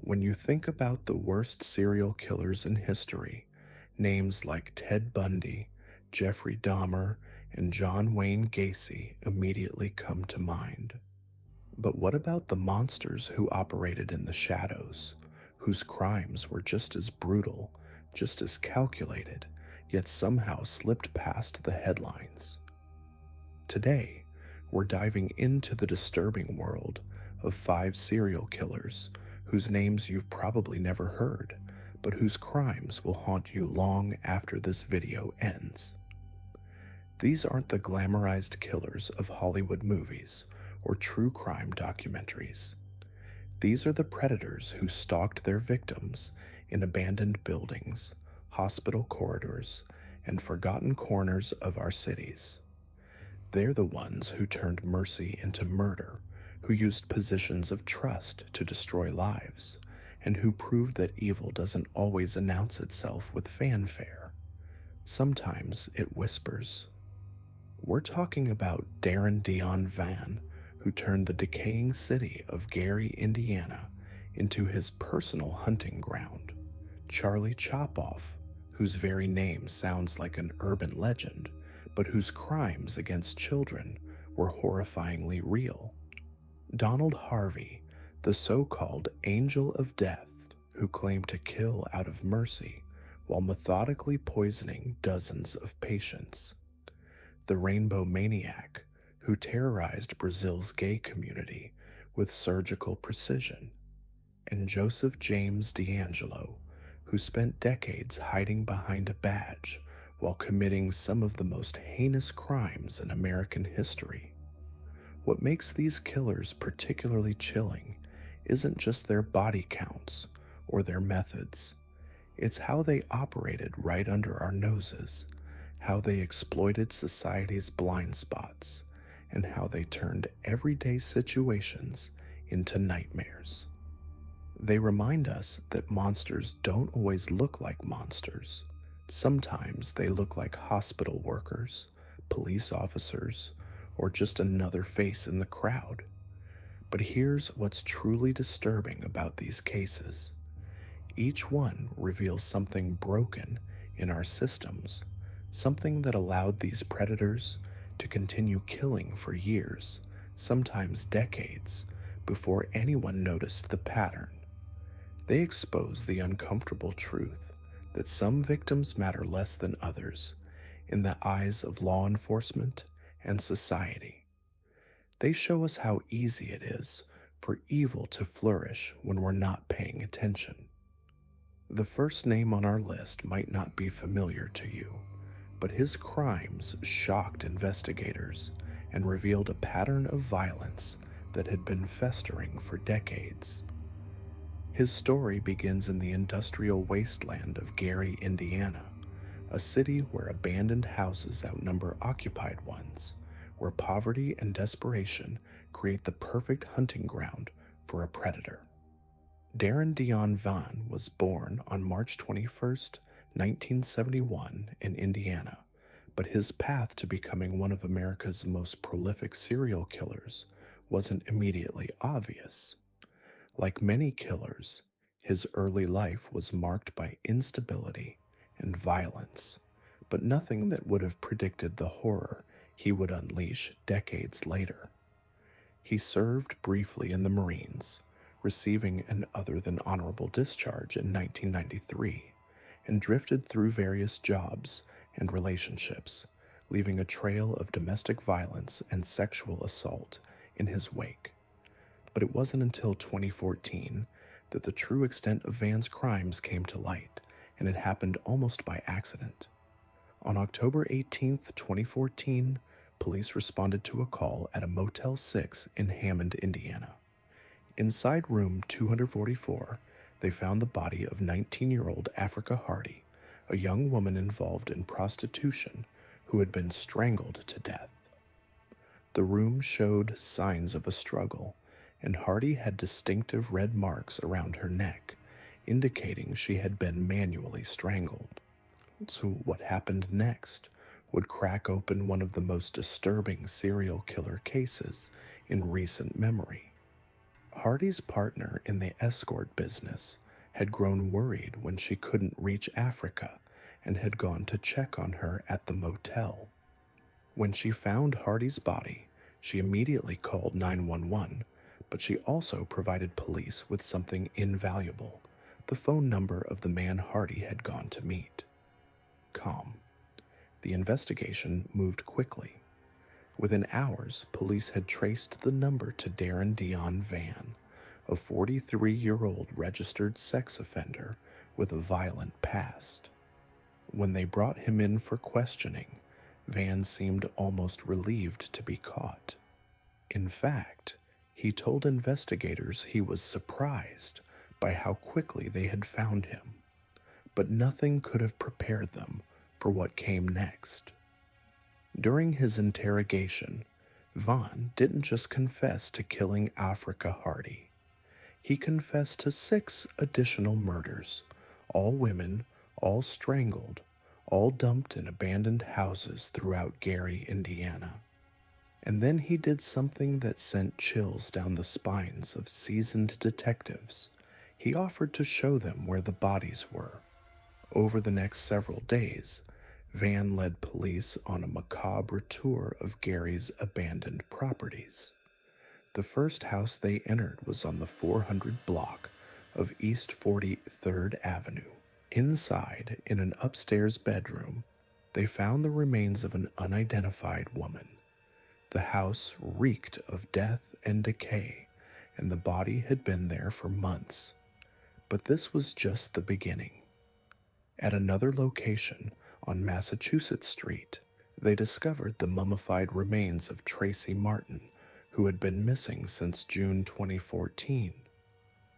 When you think about the worst serial killers in history, names like Ted Bundy, Jeffrey Dahmer, and John Wayne Gacy immediately come to mind. But what about the monsters who operated in the shadows, whose crimes were just as brutal, just as calculated, yet somehow slipped past the headlines? Today, we're diving into the disturbing world of five serial killers whose names you've probably never heard, but whose crimes will haunt you long after this video ends. These aren't the glamorized killers of Hollywood movies or true crime documentaries. These are the predators who stalked their victims in abandoned buildings, hospital corridors, and forgotten corners of our cities. They're the ones who turned mercy into murder, who used positions of trust to destroy lives, and who proved that evil doesn't always announce itself with fanfare. Sometimes it whispers. We're talking about Darren Dion Van, who turned the decaying city of Gary, Indiana, into his personal hunting ground. Charlie Chopoff, whose very name sounds like an urban legend, but whose crimes against children were horrifyingly real. Donald Harvey, the so-called angel of death, who claimed to kill out of mercy while methodically poisoning dozens of patients. The Rainbow Maniac, who terrorized Brazil's gay community with surgical precision. And Joseph James D'Angelo, who spent decades hiding behind a badge while committing some of the most heinous crimes in American history. What makes these killers particularly chilling isn't just their body counts or their methods. It's how they operated right under our noses, how they exploited society's blind spots, and how they turned everyday situations into nightmares. They remind us that monsters don't always look like monsters. Sometimes they look like hospital workers, police officers, or just another face in the crowd. But here's what's truly disturbing about these cases. Each one reveals something broken in our systems, something that allowed these predators to continue killing for years, sometimes decades, before anyone noticed the pattern. They expose the uncomfortable truth that some victims matter less than others in the eyes of law enforcement and society. They show us how easy it is for evil to flourish when we're not paying attention. The first name on our list might not be familiar to you, but his crimes shocked investigators and revealed a pattern of violence that had been festering for decades. His story begins in the industrial wasteland of Gary, Indiana, a city where abandoned houses outnumber occupied ones, where poverty and desperation create the perfect hunting ground for a predator. Darren Dion Van was born on March 21st, 1971 in Indiana, but his path to becoming one of America's most prolific serial killers wasn't immediately obvious. Like many killers, his early life was marked by instability and violence, but nothing that would have predicted the horror he would unleash decades later. He served briefly in the Marines, receiving an other than honorable discharge in 1993, and drifted through various jobs and relationships, leaving a trail of domestic violence and sexual assault in his wake. But it wasn't until 2014 that the true extent of Van's crimes came to light, and it happened almost by accident. On October 18, 2014, police responded to a call at a Motel 6 in Hammond, Indiana. Inside room 244, they found the body of 19-year-old Africa Hardy, a young woman involved in prostitution who had been strangled to death. The room showed signs of a struggle, and Hardy had distinctive red marks around her neck, indicating she had been manually strangled. So what happened next would crack open one of the most disturbing serial killer cases in recent memory. Hardy's partner in the escort business had grown worried when she couldn't reach Africa and had gone to check on her at the motel. When she found Hardy's body, she immediately called 911, but she also provided police with something invaluable: the phone number of the man Hardy had gone to meet. Calm. The investigation moved quickly. Within hours, police had traced the number to Darren Dion Van, a 43-year-old registered sex offender with a violent past. When they brought him in for questioning, Van seemed almost relieved to be caught. In fact, he told investigators he was surprised by how quickly they had found him, but nothing could have prepared them for what came next. During his interrogation, Vaughn didn't just confess to killing Africa Hardy. He confessed to 6 additional murders, all women, all strangled, all dumped in abandoned houses throughout Gary, Indiana. And then he did something that sent chills down the spines of seasoned detectives. He offered to show them where the bodies were. Over the next several days, Van led police on a macabre tour of Gary's abandoned properties. The first house they entered was on the 400 block of East 43rd Avenue. Inside, in an upstairs bedroom, they found the remains of an unidentified woman. The house reeked of death and decay, and the body had been there for months. But this was just the beginning. At another location, on Massachusetts Street, they discovered the mummified remains of Tracy Martin, who had been missing since June 2014.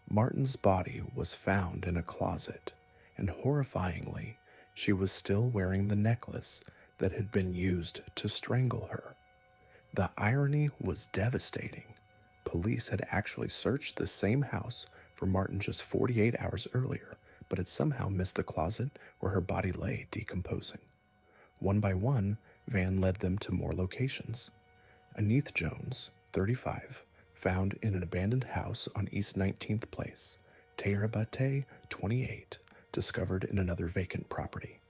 Martin's body was found in a closet, and horrifyingly, she was still wearing the necklace that had been used to strangle her. The irony was devastating. Police had actually searched the same house for Martin just 48 hours earlier, but had somehow missed the closet where her body lay decomposing. One by one, Van led them to more locations. Anith Jones, 35, found in an abandoned house on East 19th Place. Tara Bate, 28, discovered in another vacant property.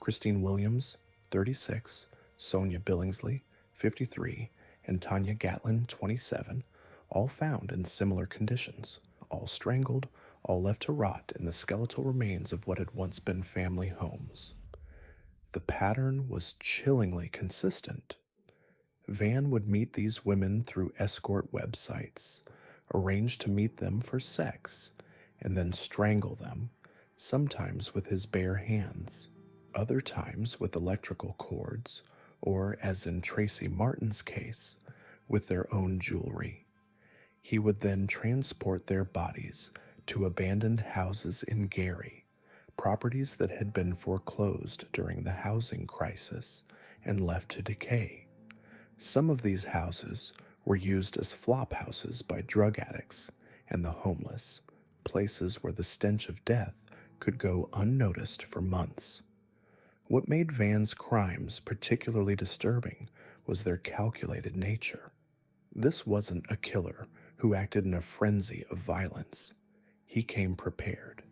Christine Williams, 36, Sonia Billingsley, 53, and Tanya Gatlin, 27, all found in similar conditions, all strangled, all left to rot in the skeletal remains of what had once been family homes. The pattern was chillingly consistent. Van would meet these women through escort websites, arrange to meet them for sex, and then strangle them, sometimes with his bare hands, other times with electrical cords, or, as in Tracy Martin's case, with their own jewelry. He would then transport their bodies to abandoned houses in Gary, properties that had been foreclosed during the housing crisis and left to decay. Some of these houses were used as flop houses by drug addicts and the homeless, places where the stench of death could go unnoticed for months. What made Van's crimes particularly disturbing was their calculated nature. This wasn't a killer who acted in a frenzy of violence. He came prepared.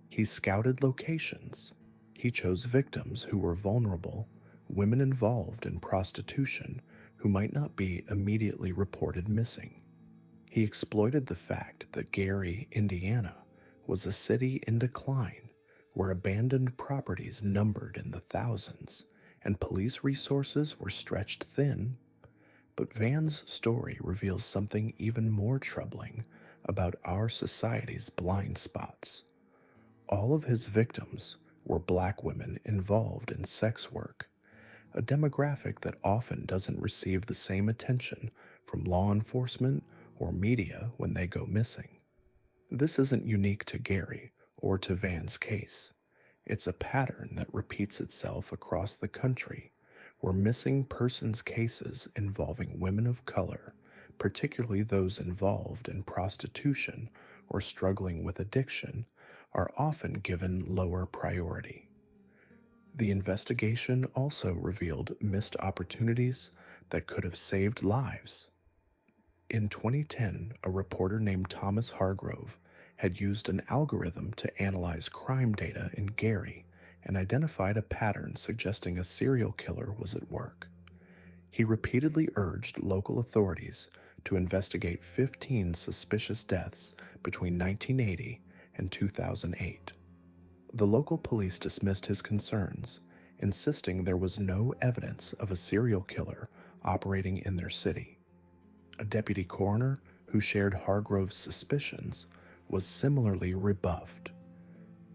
He scouted locations. He chose victims who were vulnerable, women involved in prostitution who might not be immediately reported missing. He exploited the fact that Gary, Indiana, was a city in decline where abandoned properties numbered in the thousands and police resources were stretched thin. But Van's story reveals something even more troubling about our society's blind spots. All of his victims were black women involved in sex work, a demographic that often doesn't receive the same attention from law enforcement or media when they go missing. This isn't unique to Gary or to Van's case. It's a pattern that repeats itself across the country, where missing persons cases involving women of color, particularly those involved in prostitution or struggling with addiction, are often given lower priority. The investigation also revealed missed opportunities that could have saved lives. In 2010, a reporter named Thomas Hargrove had used an algorithm to analyze crime data in Gary and identified a pattern suggesting a serial killer was at work. He repeatedly urged local authorities to investigate 15 suspicious deaths between 1980 and 2008. The local police dismissed his concerns, insisting there was no evidence of a serial killer operating in their city. A deputy coroner who shared Hargrove's suspicions was similarly rebuffed.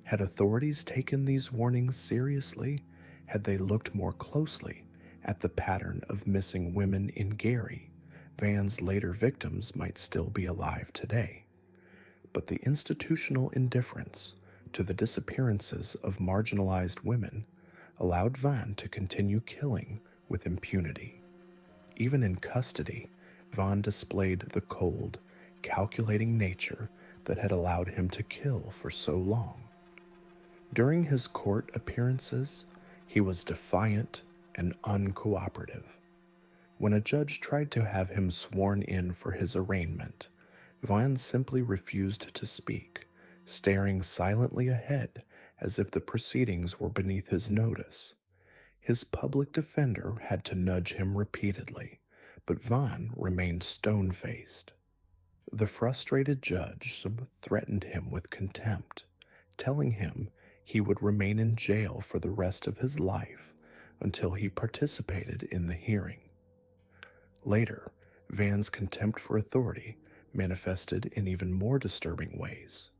Had authorities taken these warnings seriously? Had they looked more closely at the pattern of missing women in Gary, Van's later victims might still be alive today. But the institutional indifference to the disappearances of marginalized women allowed Van to continue killing with impunity. Even in custody, Van displayed the cold, calculating nature that had allowed him to kill for so long. During his court appearances, he was defiant and uncooperative. When a judge tried to have him sworn in for his arraignment, Van simply refused to speak, staring silently ahead as if the proceedings were beneath his notice. His public defender had to nudge him repeatedly, but Van remained stone-faced. The frustrated judge threatened him with contempt, telling him he would remain in jail for the rest of his life until he participated in the hearing. Later, Van's contempt for authority manifested in even more disturbing ways.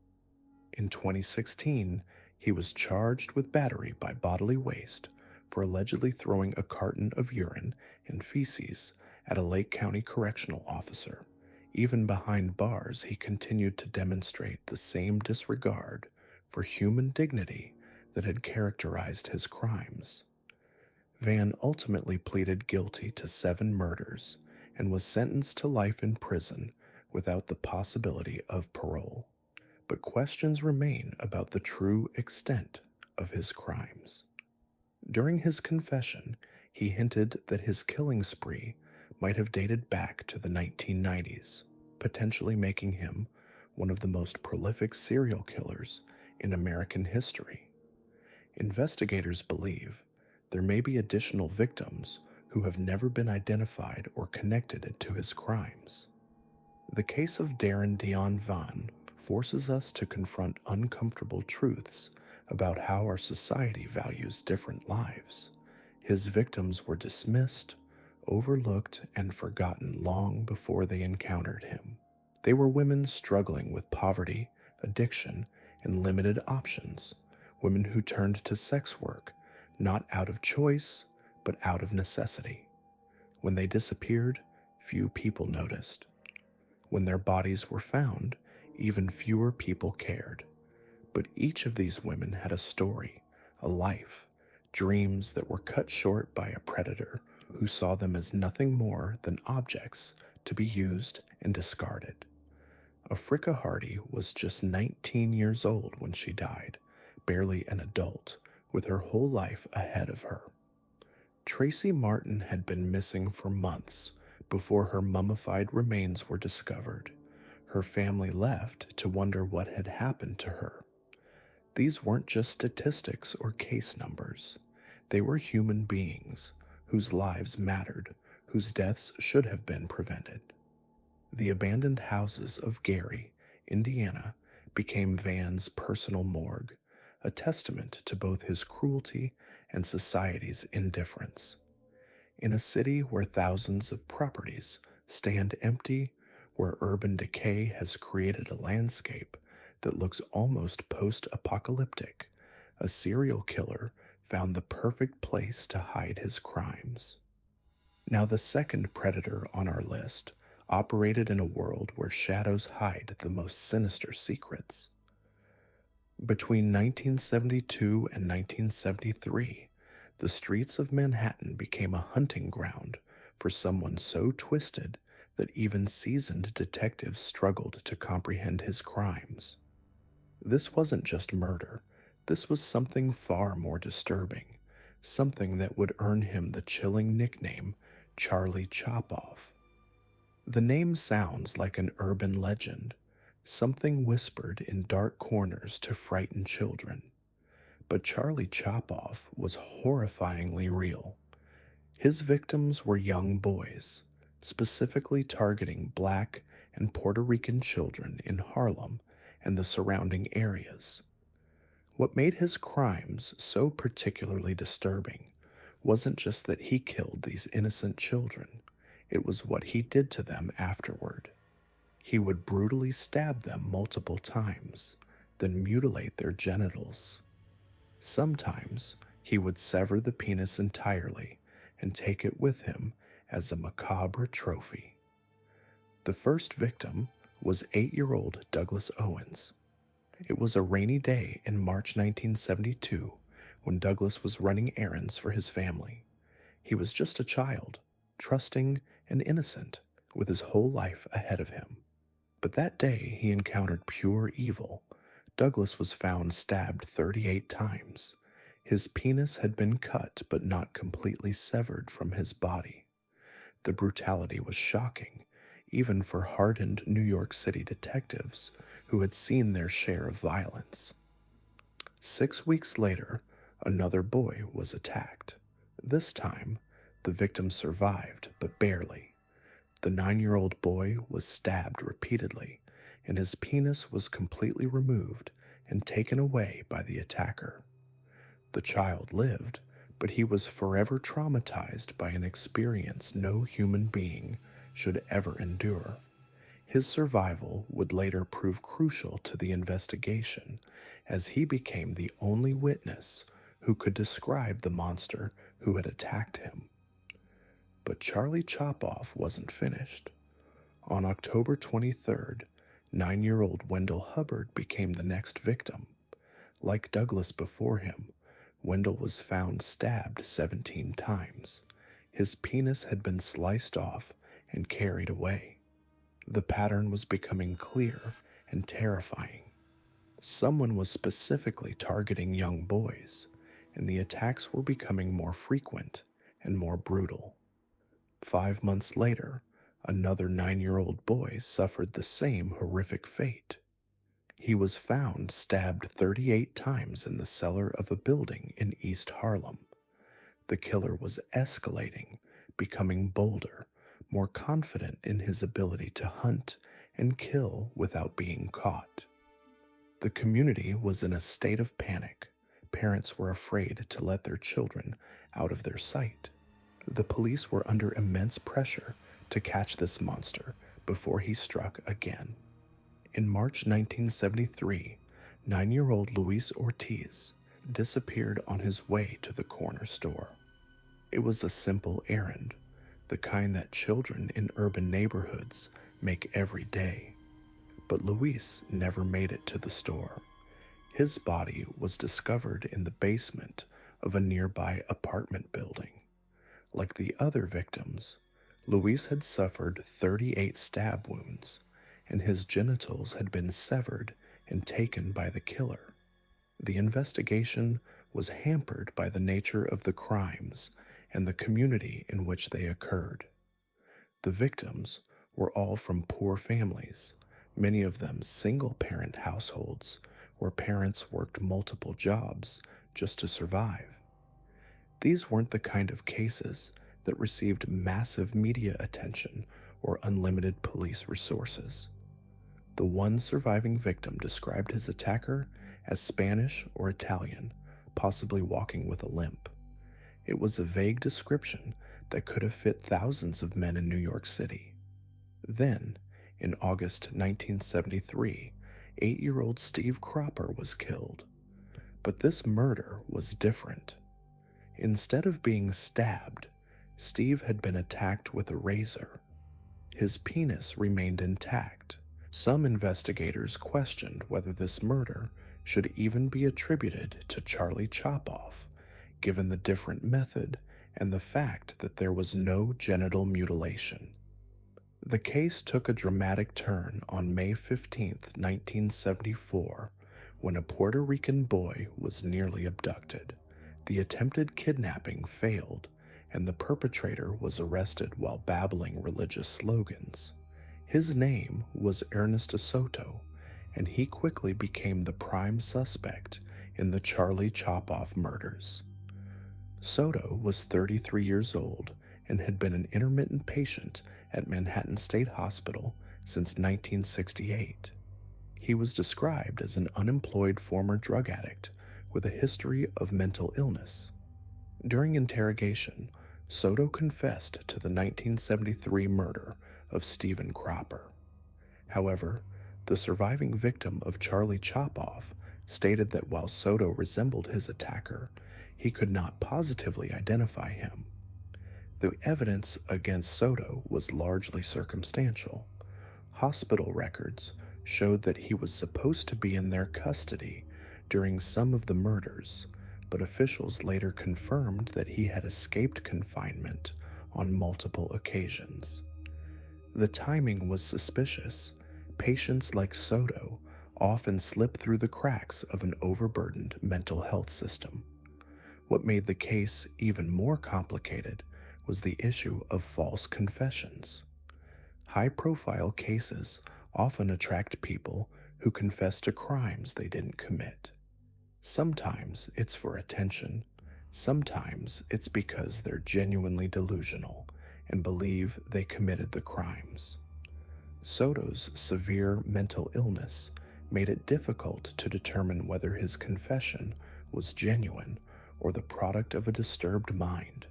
In 2016, he was charged with battery by bodily waste for allegedly throwing a carton of urine and feces at a Lake County correctional officer. Even behind bars, he continued to demonstrate the same disregard for human dignity that had characterized his crimes. Van ultimately pleaded guilty to 7 murders and was sentenced to life in prison without the possibility of parole. But questions remain about the true extent of his crimes. During his confession, he hinted that his killing spree might have dated back to the 1990s, potentially making him one of the most prolific serial killers in American history. Investigators believe there may be additional victims who have never been identified or connected to his crimes. The case of Darren Dion Van forces us to confront uncomfortable truths about how our society values different lives. His victims were dismissed, overlooked, and forgotten long before they encountered him. They were women struggling with poverty, addiction, and limited options, women who turned to sex work, not out of choice, but out of necessity. When they disappeared, few people noticed. When their bodies were found, even fewer people cared. But each of these women had a story, a life, dreams that were cut short by a predator who saw them as nothing more than objects to be used and discarded. Africa Hardy was just 19 years old when she died, barely an adult, with her whole life ahead of her. Tracy Martin had been missing for months before her mummified remains were discovered. Her family left to wonder what had happened to her. These weren't just statistics or case numbers. They were human beings whose lives mattered, whose deaths should have been prevented. The abandoned houses of Gary, Indiana, became Van's personal morgue, a testament to both his cruelty and society's indifference. In a city where thousands of properties stand empty, where urban decay has created a landscape that looks almost post-apocalyptic, a serial killer found the perfect place to hide his crimes. Now, the second predator on our list operated in a world where shadows hide the most sinister secrets. Between 1972 and 1973, the streets of Manhattan became a hunting ground for someone so twisted that even seasoned detectives struggled to comprehend his crimes. This wasn't just murder. This was something far more disturbing, something that would earn him the chilling nickname Charlie Chopoff. The name sounds like an urban legend, something whispered in dark corners to frighten children. But Charlie Chopoff was horrifyingly real. His victims were young boys, specifically targeting black and Puerto Rican children in Harlem and the surrounding areas. What made his crimes so particularly disturbing wasn't just that he killed these innocent children, it was what he did to them afterward. He would brutally stab them multiple times, then mutilate their genitals. Sometimes he would sever the penis entirely and take it with him as a macabre trophy. The first victim was 8-year-old Douglas Owens. It was a rainy day in March 1972 when Douglas was running errands for his family. He was just a child, trusting and innocent, with his whole life ahead of him. But that day he encountered pure evil. Douglas was found stabbed 38 times. His penis had been cut but not completely severed from his body. The brutality was shocking, even for hardened New York City detectives who had seen their share of violence. 6 weeks later, another boy was attacked. This time, the victim survived, but barely. The 9-year-old boy was stabbed repeatedly, and his penis was completely removed and taken away by the attacker. The child lived, but he was forever traumatized by an experience no human being should ever endure. His survival would later prove crucial to the investigation, as he became the only witness who could describe the monster who had attacked him. But Charlie Chopoff wasn't finished. On October 23rd, 9-year-old Wendell Hubbard became the next victim. Like Douglas before him, Wendell was found stabbed 17 times. His penis had been sliced off and carried away. The pattern was becoming clear and terrifying. Someone was specifically targeting young boys, and the attacks were becoming more frequent and more brutal. 5 months later, another 9-year-old boy suffered the same horrific fate. He was found stabbed 38 times in the cellar of a building in East Harlem. The killer was escalating, becoming bolder, more confident in his ability to hunt and kill without being caught. The community was in a state of panic. Parents were afraid to let their children out of their sight. The police were under immense pressure to catch this monster before he struck again. In March 1973, 9-year-old Luis Ortiz disappeared on his way to the corner store. It was a simple errand, the kind that children in urban neighborhoods make every day. But Luis never made it to the store. His body was discovered in the basement of a nearby apartment building. Like the other victims, Luis had suffered 38 stab wounds, and his genitals had been severed and taken by the killer. The investigation was hampered by the nature of the crimes and the community in which they occurred. The victims were all from poor families, many of them single-parent households where parents worked multiple jobs just to survive. These weren't the kind of cases that received massive media attention or unlimited police resources. The one surviving victim described his attacker as Spanish or Italian, possibly walking with a limp. It was a vague description that could have fit thousands of men in New York City. Then, in August 1973, 8-year-old Steve Cropper was killed. But this murder was different. Instead of being stabbed, Steve had been attacked with a razor. His penis remained intact. Some investigators questioned whether this murder should even be attributed to Charlie Chopoff, given the different method and the fact that there was no genital mutilation. The case took a dramatic turn on May 15, 1974, when a Puerto Rican boy was nearly abducted. The attempted kidnapping failed, and the perpetrator was arrested while babbling religious slogans. His name was Ernesto Soto, and he quickly became the prime suspect in the Charlie Chopoff murders. Soto was 33 years old and had been an intermittent patient at Manhattan State Hospital since 1968. He was described as an unemployed former drug addict with a history of mental illness. During interrogation, Soto confessed to the 1973 murder of Stephen Cropper. However, the surviving victim of Charlie Chopoff stated that while Soto resembled his attacker, he could not positively identify him. The evidence against Soto was largely circumstantial. Hospital records showed that he was supposed to be in their custody during some of the murders, but officials later confirmed that he had escaped confinement on multiple occasions. The timing was suspicious. Patients like Soto often slip through the cracks of an overburdened mental health system. What made the case even more complicated was the issue of false confessions. High-profile cases often attract people who confess to crimes they didn't commit. Sometimes it's for attention, sometimes it's because they're genuinely delusional and believe they committed the crimes. Soto's severe mental illness made it difficult to determine whether his confession was genuine or the product of a disturbed mind.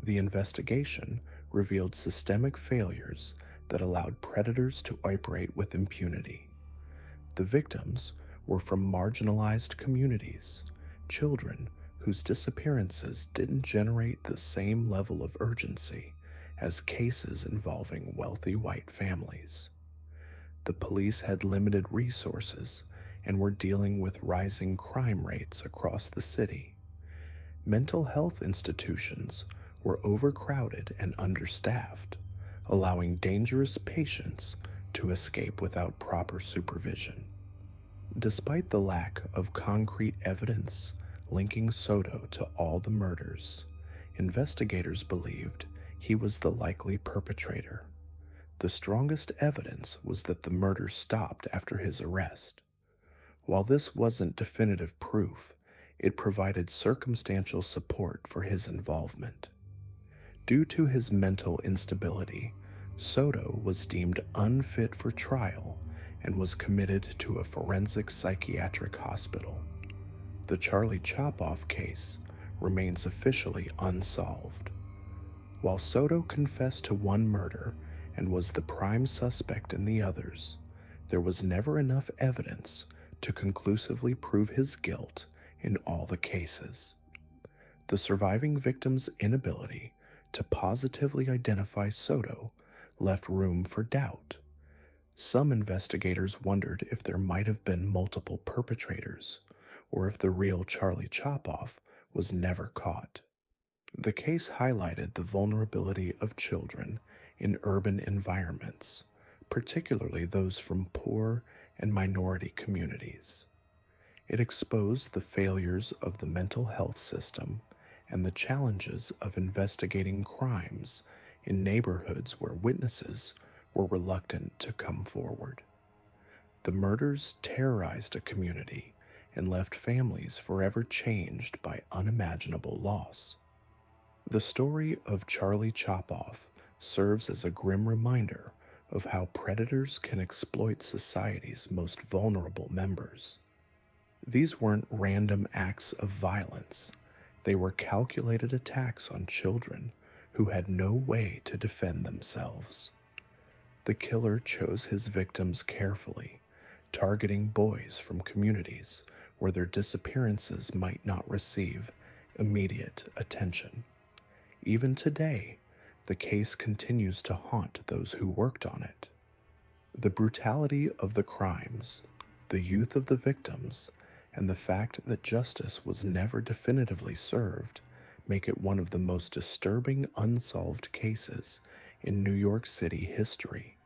The investigation revealed systemic failures that allowed predators to operate with impunity. The victims were from marginalized communities, children whose disappearances didn't generate the same level of urgency as cases involving wealthy white families. The police had limited resources and were dealing with rising crime rates across the city. Mental health institutions were overcrowded and understaffed, allowing dangerous patients to escape without proper supervision. Despite the lack of concrete evidence linking Soto to all the murders, investigators believed he was the likely perpetrator. The strongest evidence was that the murders stopped after his arrest. While this wasn't definitive proof, it provided circumstantial support for his involvement. Due to his mental instability, Soto was deemed unfit for trial and was committed to a forensic psychiatric hospital. The Charlie Chopoff case remains officially unsolved. While Soto confessed to one murder and was the prime suspect in the others, there was never enough evidence to conclusively prove his guilt in all the cases. The surviving victim's inability to positively identify Soto left room for doubt. Some investigators wondered if there might have been multiple perpetrators, or if the real Charlie Chopoff was never caught. The case highlighted the vulnerability of children in urban environments, particularly those from poor and minority communities. It exposed the failures of the mental health system and the challenges of investigating crimes in neighborhoods where witnesses were reluctant to come forward. The murders terrorized a community and left families forever changed by unimaginable loss. The story of Charlie Chopoff serves as a grim reminder of how predators can exploit society's most vulnerable members. These weren't random acts of violence. They were calculated attacks on children who had no way to defend themselves. The killer chose his victims carefully, targeting boys from communities where their disappearances might not receive immediate attention. Even today, the case continues to haunt those who worked on it. The brutality of the crimes, the youth of the victims, and the fact that justice was never definitively served make it one of the most disturbing unsolved cases in New York City history.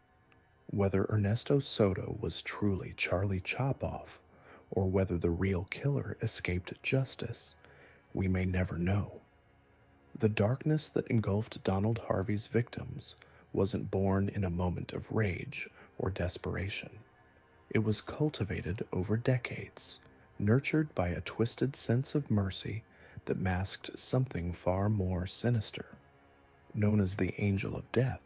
Whether Ernesto Soto was truly Charlie Chopoff, or whether the real killer escaped justice, we may never know. The darkness that engulfed Donald Harvey's victims wasn't born in a moment of rage or desperation. It was cultivated over decades, nurtured by a twisted sense of mercy that masked something far more sinister. Known as the Angel of Death,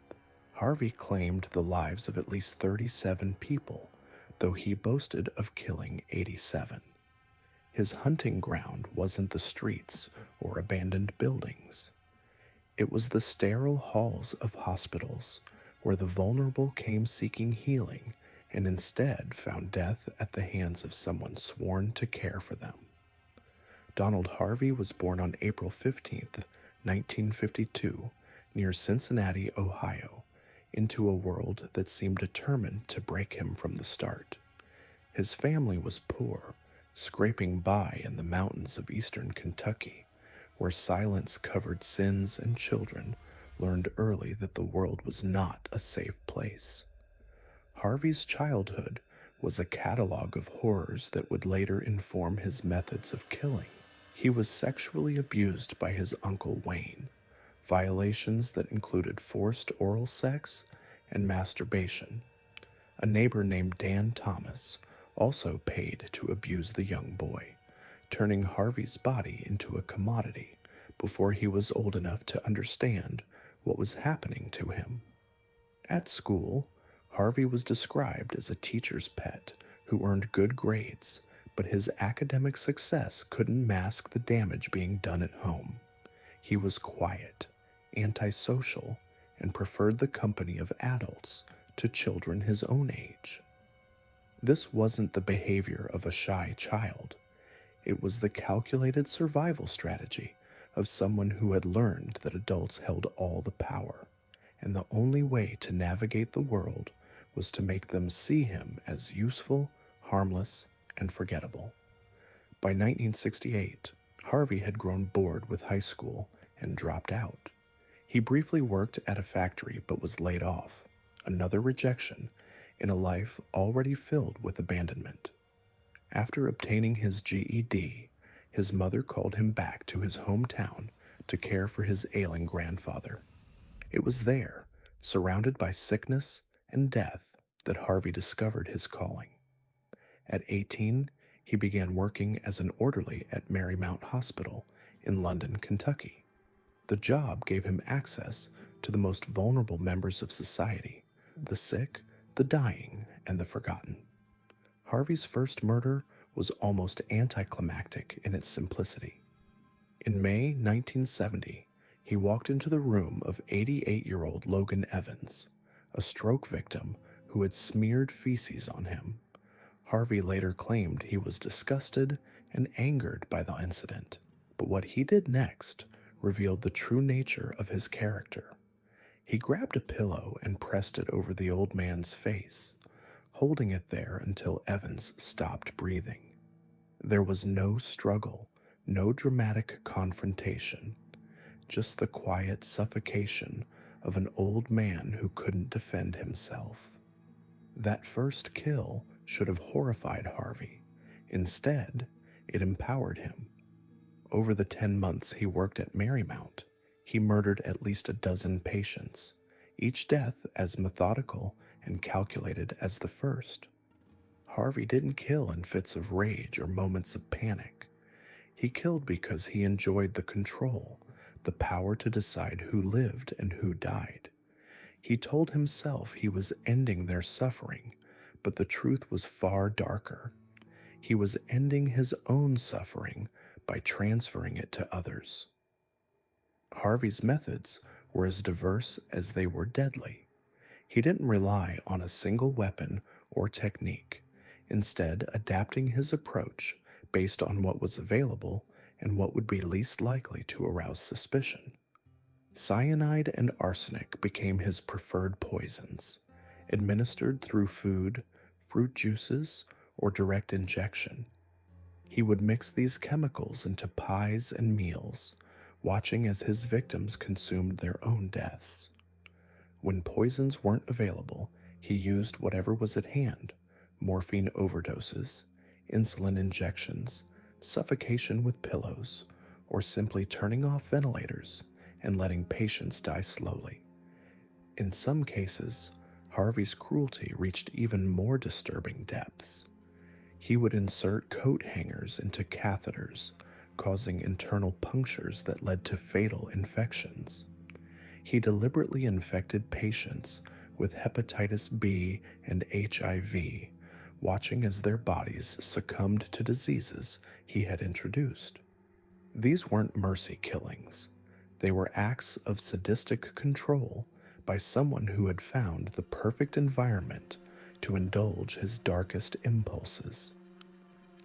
Harvey claimed the lives of at least 37 people, though he boasted of killing 87. His hunting ground wasn't the streets or abandoned buildings. It was the sterile halls of hospitals, where the vulnerable came seeking healing and instead found death at the hands of someone sworn to care for them. Donald Harvey was born on April 15th, 1952, near Cincinnati, Ohio, into a world that seemed determined to break him from the start. His family was poor, scraping by in the mountains of eastern Kentucky, where silence covered sins and children learned early that the world was not a safe place. Harvey's childhood was a catalog of horrors that would later inform his methods of killing. He was sexually abused by his uncle Wayne, violations that included forced oral sex and masturbation. A neighbor named Dan Thomas also paid to abuse the young boy, turning Harvey's body into a commodity before he was old enough to understand what was happening to him. At school, Harvey was described as a teacher's pet who earned good grades, but his academic success couldn't mask the damage being done at home. He was quiet, antisocial, and preferred the company of adults to children his own age. This wasn't the behavior of a shy child. It was the calculated survival strategy of someone who had learned that adults held all the power, and the only way to navigate the world was to make them see him as useful, harmless, and forgettable. By 1968, Harvey had grown bored with high school and dropped out. He briefly worked at a factory but was laid off, another rejection in a life already filled with abandonment. After obtaining his GED, his mother called him back to his hometown to care for his ailing grandfather. It was there, surrounded by sickness and death, that Harvey discovered his calling. At 18, he began working as an orderly at Marymount Hospital in London, Kentucky. The job gave him access to the most vulnerable members of society, the sick, the dying, and the forgotten. Harvey's first murder was almost anticlimactic in its simplicity. In May 1970, he walked into the room of 88-year-old Logan Evans, a stroke victim who had smeared feces on him. Harvey later claimed he was disgusted and angered by the incident, but what he did next revealed the true nature of his character. He grabbed a pillow and pressed it over the old man's face, holding it there until Evans stopped breathing. There was no struggle, no dramatic confrontation, just the quiet suffocation of an old man who couldn't defend himself. That first kill should have horrified Harvey. Instead, it empowered him. Over the 10 months he worked at Marymount, he murdered at least a dozen patients, each death as methodical and calculated as the first. Harvey didn't kill in fits of rage or moments of panic. He killed because he enjoyed the control, the power to decide who lived and who died. He told himself he was ending their suffering, but the truth was far darker. He was ending his own suffering by transferring it to others. Harvey's methods were as diverse as they were deadly. He didn't rely on a single weapon or technique, instead adapting his approach based on what was available and what would be least likely to arouse suspicion. Cyanide and arsenic became his preferred poisons, administered through food, fruit juices, or direct injection. He would mix these chemicals into pies and meals, watching as his victims consumed their own deaths. When poisons weren't available, he used whatever was at hand: morphine overdoses, insulin injections, suffocation with pillows, or simply turning off ventilators and letting patients die slowly. In some cases, Harvey's cruelty reached even more disturbing depths. He would insert coat hangers into catheters, causing internal punctures that led to fatal infections. He deliberately infected patients with hepatitis B and HIV, watching as their bodies succumbed to diseases he had introduced. These weren't mercy killings. They were acts of sadistic control by someone who had found the perfect environment to indulge his darkest impulses.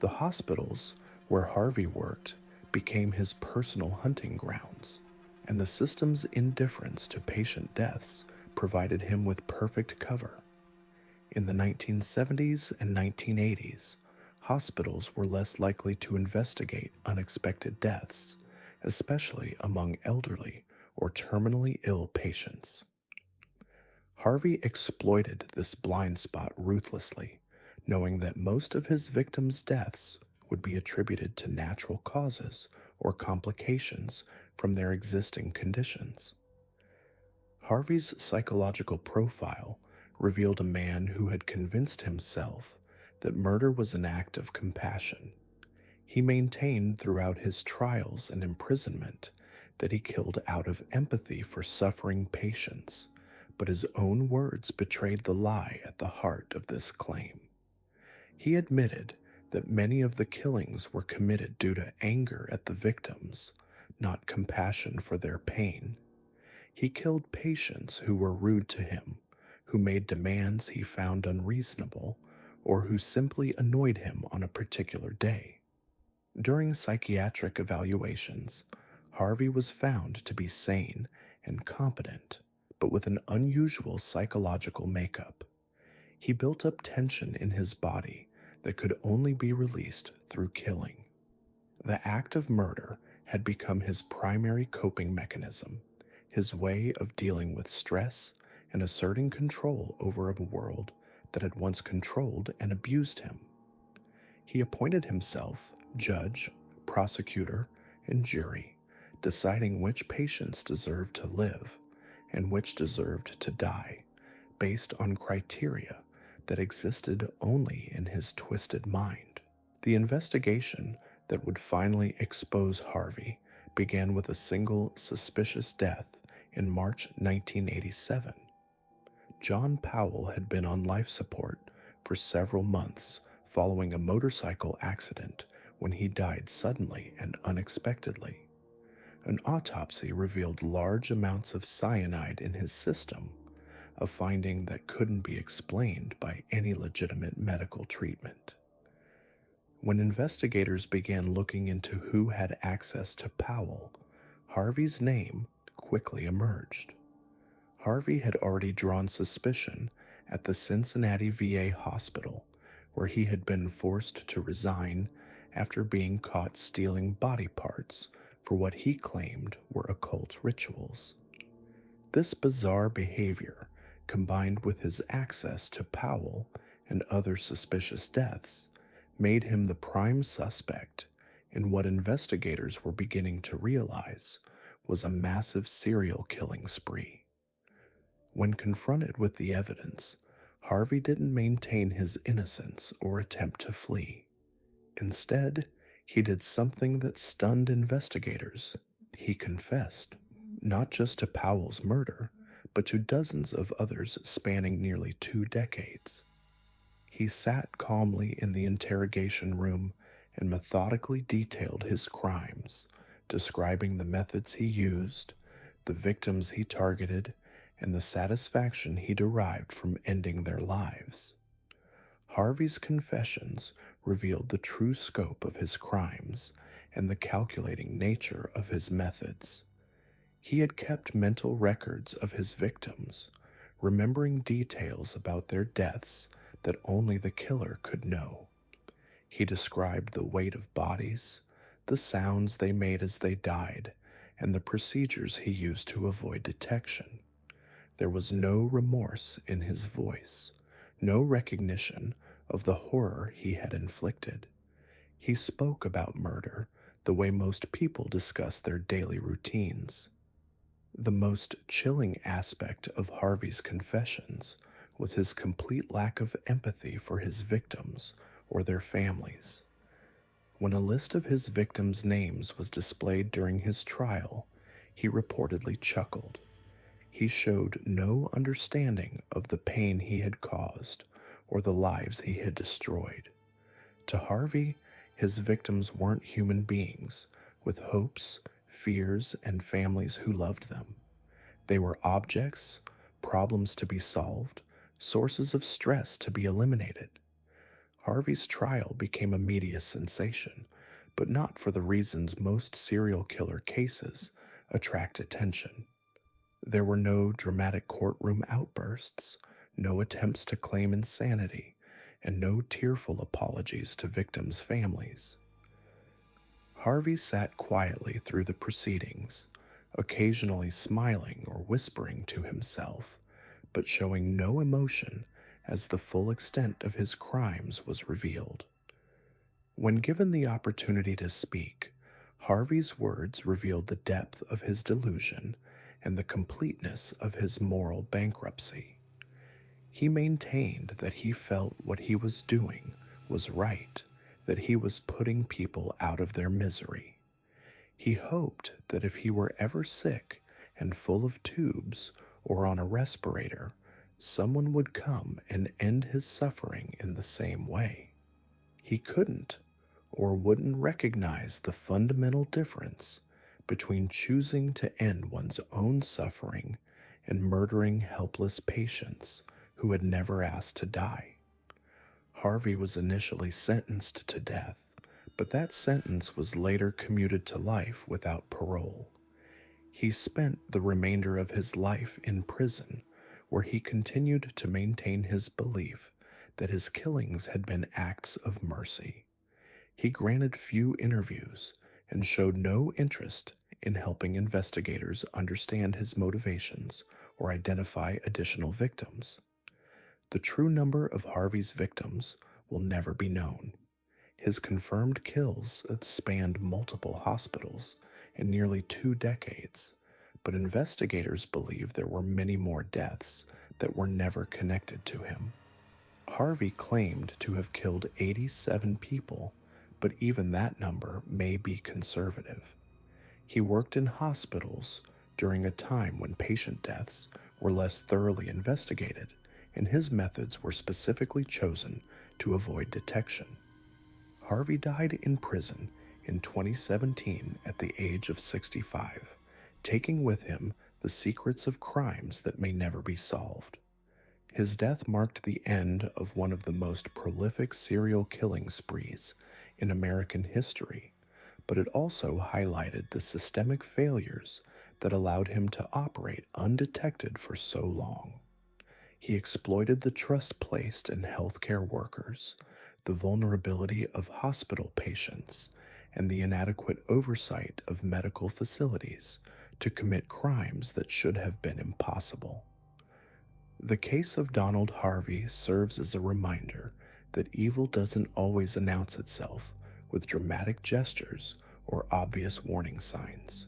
The hospitals where Harvey worked became his personal hunting grounds, and the system's indifference to patient deaths provided him with perfect cover. In the 1970s and 1980s, hospitals were less likely to investigate unexpected deaths, especially among elderly or terminally ill patients. Harvey exploited this blind spot ruthlessly, knowing that most of his victims' deaths would be attributed to natural causes or complications from their existing conditions. Harvey's psychological profile revealed a man who had convinced himself that murder was an act of compassion. He maintained throughout his trials and imprisonment that he killed out of empathy for suffering patients, but his own words betrayed the lie at the heart of this claim. He admitted that many of the killings were committed due to anger at the victims, not compassion for their pain. He killed patients who were rude to him, who made demands he found unreasonable, or who simply annoyed him on a particular day. During psychiatric evaluations, Harvey was found to be sane and competent, but with an unusual psychological makeup. He built up tension in his body that could only be released through killing. The act of murder had become his primary coping mechanism, his way of dealing with stress and asserting control over a world that had once controlled and abused him. He appointed himself judge, prosecutor, and jury, deciding which patients deserved to live and which deserved to die, based on criteria that existed only in his twisted mind. The investigation that would finally expose Harvey began with a single suspicious death in March 1987. John Powell had been on life support for several months following a motorcycle accident when he died suddenly and unexpectedly. An autopsy revealed large amounts of cyanide in his system, a finding that couldn't be explained by any legitimate medical treatment. When investigators began looking into who had access to Powell, Harvey's name quickly emerged. Harvey had already drawn suspicion at the Cincinnati VA hospital, where he had been forced to resign after being caught stealing body parts for what he claimed were occult rituals. This bizarre behavior, combined with his access to Powell and other suspicious deaths, made him the prime suspect in what investigators were beginning to realize was a massive serial killing spree. When confronted with the evidence, Harvey didn't maintain his innocence or attempt to flee. Instead, he did something that stunned investigators. He confessed, not just to Powell's murder, but to dozens of others spanning nearly 2 decades. He sat calmly in the interrogation room and methodically detailed his crimes, describing the methods he used, the victims he targeted, and the satisfaction he derived from ending their lives. Harvey's confessions revealed the true scope of his crimes and the calculating nature of his methods. He had kept mental records of his victims, remembering details about their deaths that only the killer could know. He described the weight of bodies, the sounds they made as they died, and the procedures he used to avoid detection. There was no remorse in his voice, no recognition of the horror he had inflicted. He spoke about murder the way most people discuss their daily routines. The most chilling aspect of Harvey's confessions was his complete lack of empathy for his victims or their families. When a list of his victims' names was displayed during his trial, he reportedly chuckled. He showed no understanding of the pain he had caused or the lives he had destroyed. To Harvey, his victims weren't human beings with hopes, fears, and families who loved them. They were objects, problems to be solved, sources of stress to be eliminated. Harvey's trial became a media sensation, but not for the reasons most serial killer cases attract attention. There were no dramatic courtroom outbursts, no attempts to claim insanity, and no tearful apologies to victims' families. Harvey sat quietly through the proceedings, occasionally smiling or whispering to himself, but showing no emotion as the full extent of his crimes was revealed. When given the opportunity to speak, Harvey's words revealed the depth of his delusion and the completeness of his moral bankruptcy. He maintained that he felt what he was doing was right, that he was putting people out of their misery. He hoped that if he were ever sick and full of tubes or on a respirator, someone would come and end his suffering in the same way. He couldn't or wouldn't recognize the fundamental difference between choosing to end one's own suffering and murdering helpless patients who had never asked to die. Harvey was initially sentenced to death, but that sentence was later commuted to life without parole. He spent the remainder of his life in prison, where he continued to maintain his belief that his killings had been acts of mercy. He granted few interviews and showed no interest in helping investigators understand his motivations or identify additional victims. The true number of Harvey's victims will never be known. His confirmed kills spanned multiple hospitals in nearly 2 decades, but investigators believe there were many more deaths that were never connected to him. Harvey claimed to have killed 87 people, but even that number may be conservative. He worked in hospitals during a time when patient deaths were less thoroughly investigated, and his methods were specifically chosen to avoid detection. Harvey died in prison in 2017 at the age of 65, taking with him the secrets of crimes that may never be solved. His death marked the end of one of the most prolific serial killing sprees in American history, but it also highlighted the systemic failures that allowed him to operate undetected for so long. He exploited the trust placed in healthcare workers, the vulnerability of hospital patients, and the inadequate oversight of medical facilities to commit crimes that should have been impossible. The case of Donald Harvey serves as a reminder that evil doesn't always announce itself with dramatic gestures or obvious warning signs.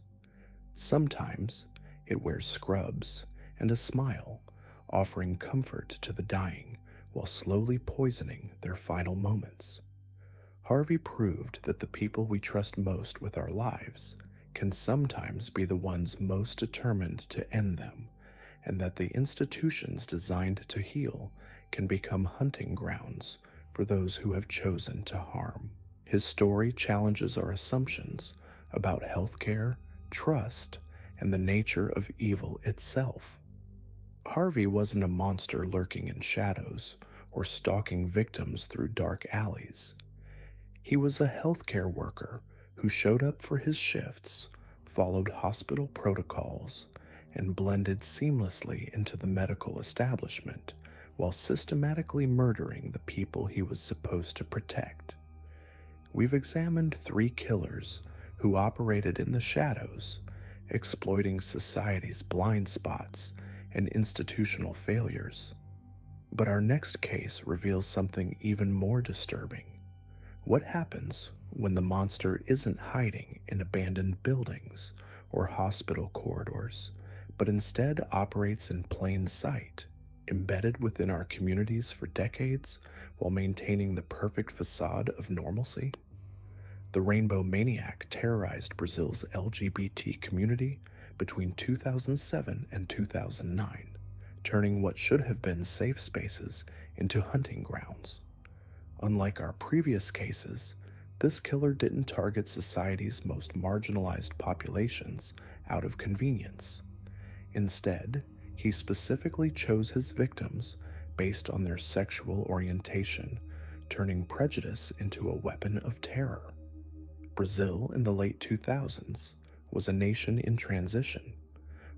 Sometimes it wears scrubs and a smile, offering comfort to the dying while slowly poisoning their final moments. Harvey proved that the people we trust most with our lives can sometimes be the ones most determined to end them, and that the institutions designed to heal can become hunting grounds for those who have chosen to harm. His story challenges our assumptions about healthcare, trust, and the nature of evil itself. Harvey wasn't a monster lurking in shadows or stalking victims through dark alleys. He was a healthcare worker who showed up for his shifts, followed hospital protocols, and blended seamlessly into the medical establishment while systematically murdering the people he was supposed to protect. We've examined 3 killers who operated in the shadows, exploiting society's blind spots and institutional failures. But our next case reveals something even more disturbing. What happens when the monster isn't hiding in abandoned buildings or hospital corridors, but instead operates in plain sight, embedded within our communities for decades while maintaining the perfect facade of normalcy. The Rainbow Maniac terrorized Brazil's LGBT community between 2007 and 2009, turning what should have been safe spaces into hunting grounds. Unlike our previous cases, this killer didn't target society's most marginalized populations out of convenience. Instead, he specifically chose his victims based on their sexual orientation, turning prejudice into a weapon of terror. Brazil in the late 2000s was a nation in transition,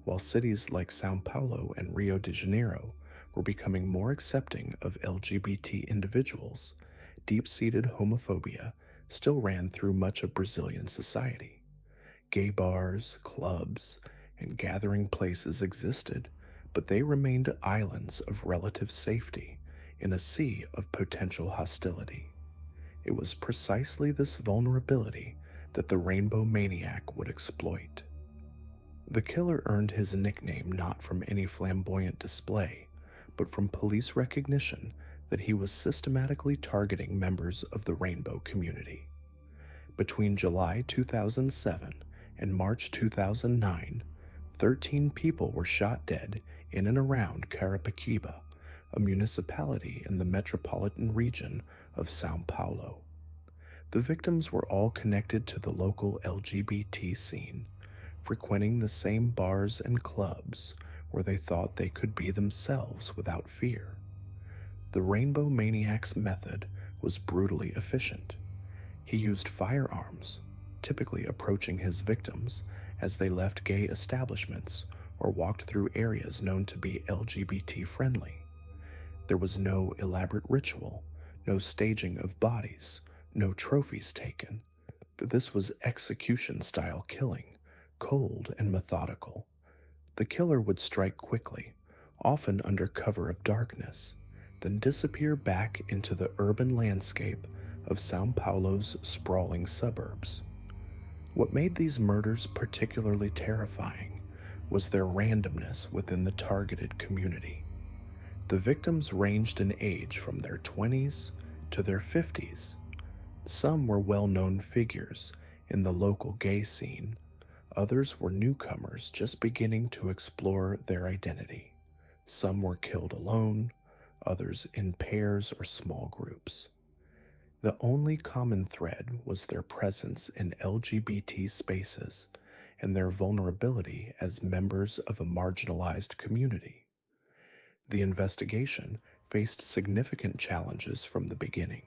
while cities like Sao Paulo and Rio de Janeiro were becoming more accepting of LGBT individuals. Deep-seated homophobia still ran through much of Brazilian society. Gay bars, clubs, and gathering places existed, but they remained islands of relative safety in a sea of potential hostility. It was precisely this vulnerability that the Rainbow Maniac would exploit. The killer earned his nickname not from any flamboyant display, but from police recognition that he was systematically targeting members of the rainbow community. Between July 2007 and March 2009, 13 people were shot dead in and around Carapicuíba, a municipality in the metropolitan region of Sao Paulo. The victims were all connected to the local LGBT scene, frequenting the same bars and clubs where they thought they could be themselves without fear. The Rainbow Maniac's method was brutally efficient. He used firearms, typically approaching his victims as they left gay establishments or walked through areas known to be LGBT-friendly. There was no elaborate ritual, no staging of bodies, no trophies taken. But this was execution-style killing, cold and methodical. The killer would strike quickly, often under cover of darkness, then disappear back into the urban landscape of Sao Paulo's sprawling suburbs. What made these murders particularly terrifying was their randomness within the targeted community. The victims ranged in age from their 20s to their 50s. Some were well-known figures in the local gay scene. Others were newcomers just beginning to explore their identity. Some were killed alone, others in pairs or small groups. The only common thread was their presence in LGBT spaces and their vulnerability as members of a marginalized community. The investigation faced significant challenges from the beginning.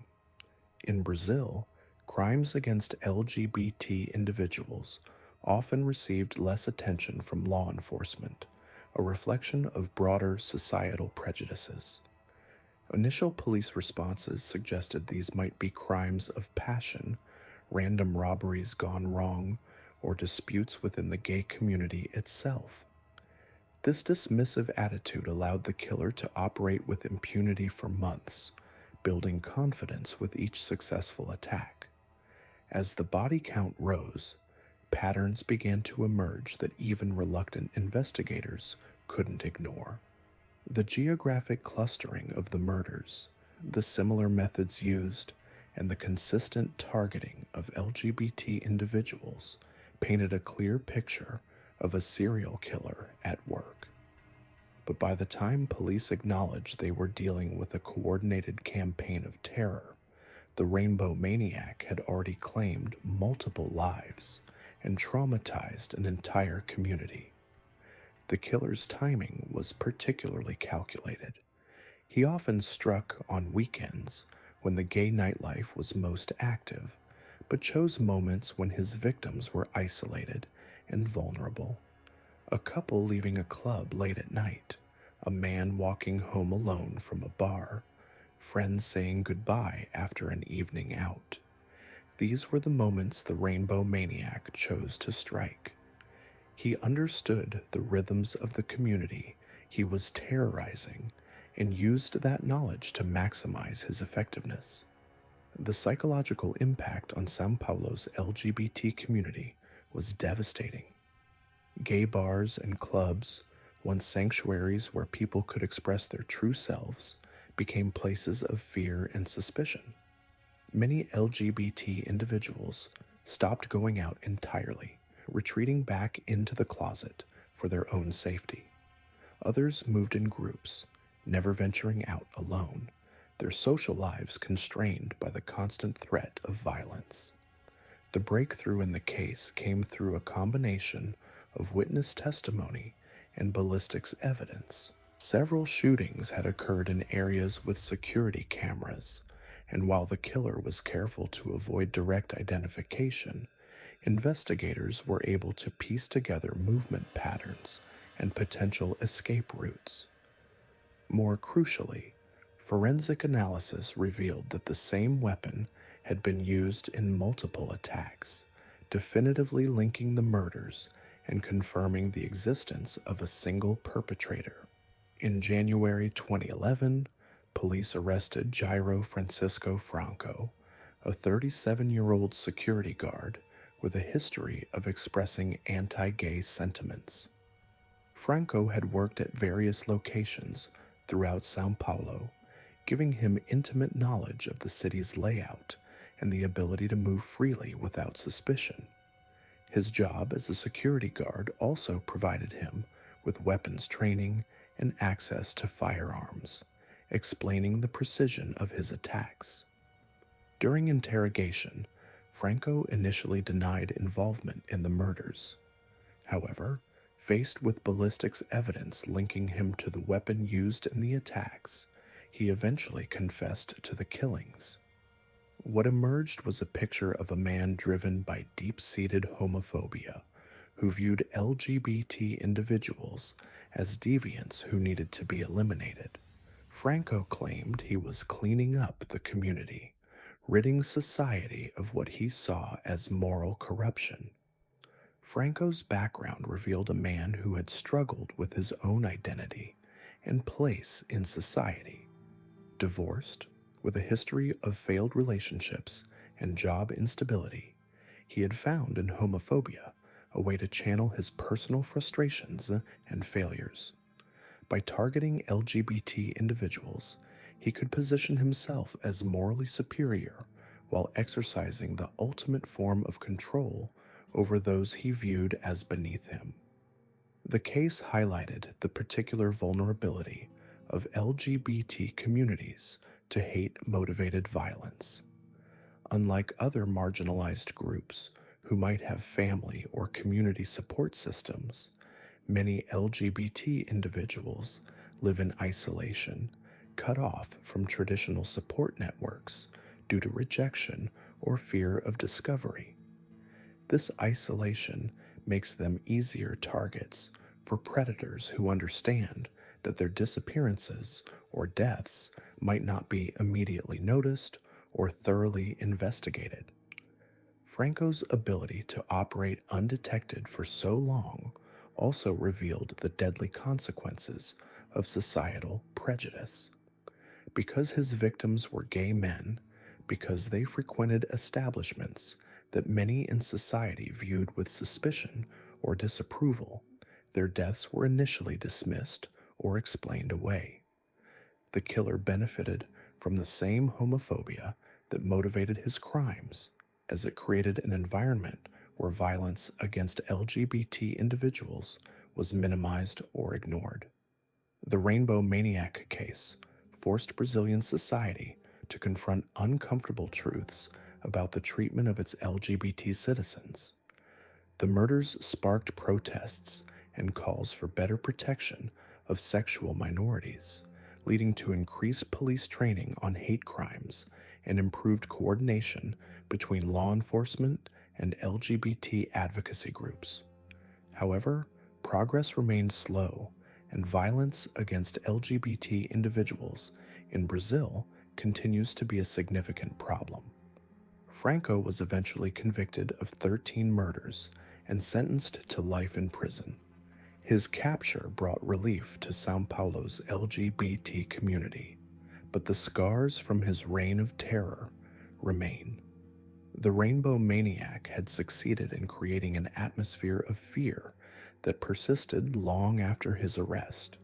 In Brazil, crimes against LGBT individuals often received less attention from law enforcement, a reflection of broader societal prejudices. Initial police responses suggested these might be crimes of passion, random robberies gone wrong, or disputes within the gay community itself. This dismissive attitude allowed the killer to operate with impunity for months, building confidence with each successful attack. As the body count rose, patterns began to emerge that even reluctant investigators couldn't ignore. The geographic clustering of the murders, the similar methods used, and the consistent targeting of LGBT individuals painted a clear picture of a serial killer at work. But by the time police acknowledged they were dealing with a coordinated campaign of terror, the Rainbow Maniac had already claimed multiple lives and traumatized an entire community. The killer's timing was particularly calculated. He often struck on weekends when the gay nightlife was most active, but chose moments when his victims were isolated and vulnerable. A couple leaving a club late at night, a man walking home alone from a bar, friends saying goodbye after an evening out. These were the moments the Rainbow Maniac chose to strike. He understood the rhythms of the community he was terrorizing and used that knowledge to maximize his effectiveness. The psychological impact on Sao Paulo's LGBT community was devastating. Gay bars and clubs Once sanctuaries where people could express their true selves became places of fear and suspicion. Many LGBT individuals stopped going out entirely, retreating back into the closet for their own safety. Others moved in groups, never venturing out alone, their social lives constrained by the constant threat of violence. The breakthrough in the case came through a combination of witness testimony and ballistics evidence. Several shootings had occurred in areas with security cameras, and while the killer was careful to avoid direct identification, investigators were able to piece together movement patterns and potential escape routes. More crucially, forensic analysis revealed that the same weapon had been used in multiple attacks, definitively linking the murders and confirming the existence of a single perpetrator. In January 2011, police arrested Jairo Francisco Franco, a 37-year-old security guard with a history of expressing anti-gay sentiments. Franco had worked at various locations throughout Sao Paulo, giving him intimate knowledge of the city's layout and the ability to move freely without suspicion. His job as a security guard also provided him with weapons training and access to firearms, explaining the precision of his attacks. During interrogation, Franco initially denied involvement in the murders. However, faced with ballistics evidence linking him to the weapon used in the attacks, he eventually confessed to the killings. What emerged was a picture of a man driven by deep-seated homophobia, who viewed LGBT individuals as deviants who needed to be eliminated. Franco claimed he was cleaning up the community, ridding society of what he saw as moral corruption. Franco's background revealed a man who had struggled with his own identity and place in society. Divorced, with a history of failed relationships and job instability, he had found in homophobia a way to channel his personal frustrations and failures. By targeting LGBT individuals, he could position himself as morally superior while exercising the ultimate form of control over those he viewed as beneath him. The case highlighted the particular vulnerability of LGBT communities to hate-motivated violence. Unlike other marginalized groups who might have family or community support systems, many LGBT individuals live in isolation, cut off from traditional support networks due to rejection or fear of discovery. This isolation makes them easier targets for predators who understand that their disappearances or deaths might not be immediately noticed or thoroughly investigated. Franco's ability to operate undetected for so long also revealed the deadly consequences of societal prejudice. Because his victims were gay men, because they frequented establishments that many in society viewed with suspicion or disapproval, their deaths were initially dismissed or explained away. The killer benefited from the same homophobia that motivated his crimes, as it created an environment where violence against LGBT individuals was minimized or ignored. The Rainbow Maniac case forced Brazilian society to confront uncomfortable truths about the treatment of its LGBT citizens. The murders sparked protests and calls for better protection of sexual minorities, leading to increased police training on hate crimes and improved coordination between law enforcement and LGBT advocacy groups. However, progress remained slow, and violence against LGBT individuals in Brazil continues to be a significant problem. Franco was eventually convicted of 13 murders and sentenced to life in prison. His capture brought relief to Sao Paulo's LGBT community, but the scars from his reign of terror remain. The Rainbow Maniac had succeeded in creating an atmosphere of fear that persisted long after his arrest,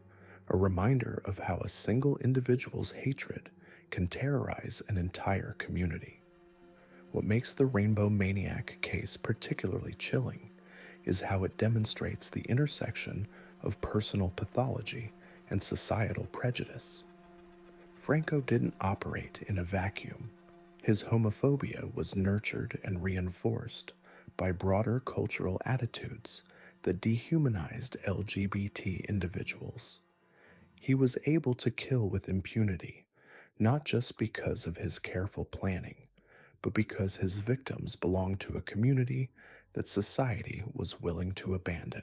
a reminder of how a single individual's hatred can terrorize an entire community. What makes the Rainbow Maniac case particularly chilling is how it demonstrates the intersection of personal pathology and societal prejudice. Franco didn't operate in a vacuum. His homophobia was nurtured and reinforced by broader cultural attitudes that dehumanized LGBT individuals. He was able to kill with impunity, not just because of his careful planning, but because his victims belonged to a community that society was willing to abandon.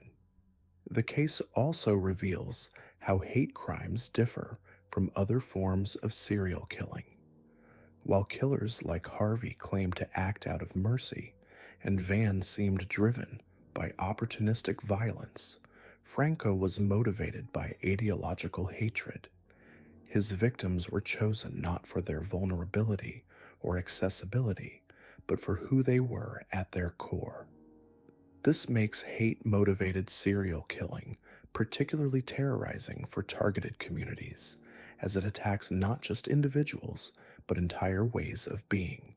The case also reveals how hate crimes differ from other forms of serial killing. While killers like Harvey claimed to act out of mercy, and Van seemed driven by opportunistic violence, Franco was motivated by ideological hatred. His victims were chosen not for their vulnerability or accessibility, but for who they were at their core. This makes hate-motivated serial killing particularly terrorizing for targeted communities, as it attacks not just individuals, but entire ways of being.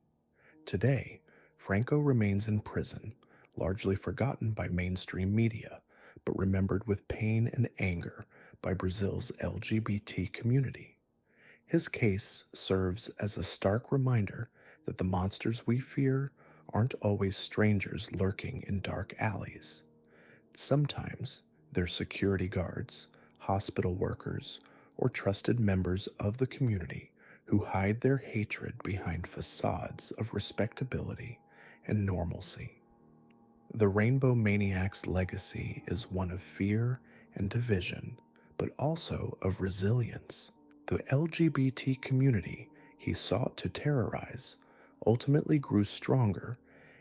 Today, Franco remains in prison, largely forgotten by mainstream media, but remembered with pain and anger by Brazil's LGBT community. His case serves as a stark reminder that the monsters we fear aren't always strangers lurking in dark alleys. Sometimes they're security guards, hospital workers, or trusted members of the community who hide their hatred behind facades of respectability and normalcy. The Rainbow Maniac's legacy is one of fear and division, but also of resilience. The LGBT community he sought to terrorize ultimately grew stronger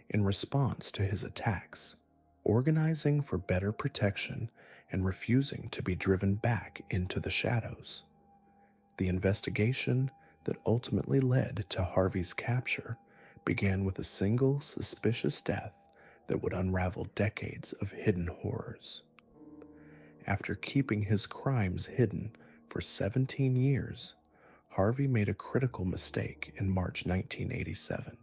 in response to his attacks, organizing for better protection and refusing to be driven back into the shadows. The investigation that ultimately led to Harvey's capture began with a single suspicious death that would unravel decades of hidden horrors. After keeping his crimes hidden for 17 years, Harvey made a critical mistake in March 1987.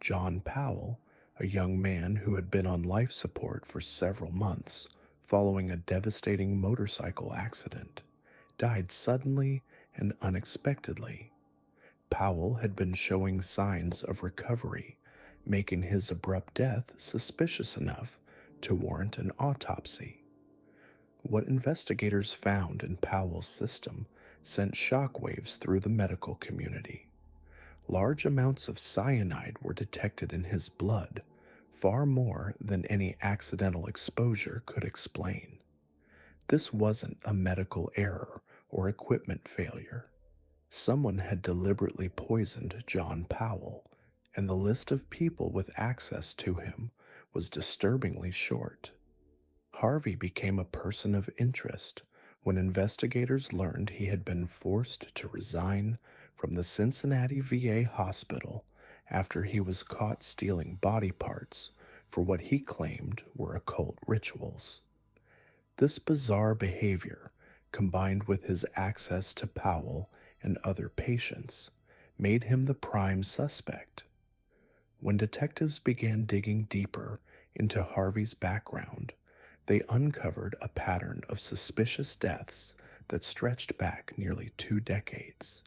John Powell, a young man who had been on life support for several months following a devastating motorcycle accident, died suddenly and unexpectedly. Powell had been showing signs of recovery, making his abrupt death suspicious enough to warrant an autopsy. What investigators found in Powell's system sent shockwaves through the medical community. Large amounts of cyanide were detected in his blood, far more than any accidental exposure could explain. This wasn't a medical error or equipment failure. Someone had deliberately poisoned John Powell, and the list of people with access to him was disturbingly short. Harvey became a person of interest when investigators learned he had been forced to resign from the Cincinnati VA hospital after he was caught stealing body parts for what he claimed were occult rituals. This bizarre behavior, combined with his access to Powell and other patients, made him the prime suspect. When detectives began digging deeper into Harvey's background, they uncovered a pattern of suspicious deaths that stretched back nearly 2 decades.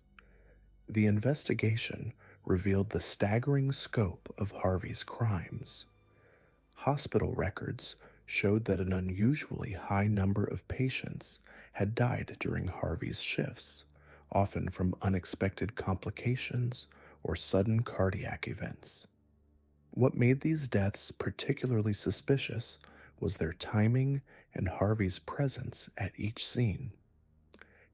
The investigation revealed the staggering scope of Harvey's crimes. Hospital records showed that an unusually high number of patients had died during Harvey's shifts, often from unexpected complications or sudden cardiac events. What made these deaths particularly suspicious was their timing and Harvey's presence at each scene.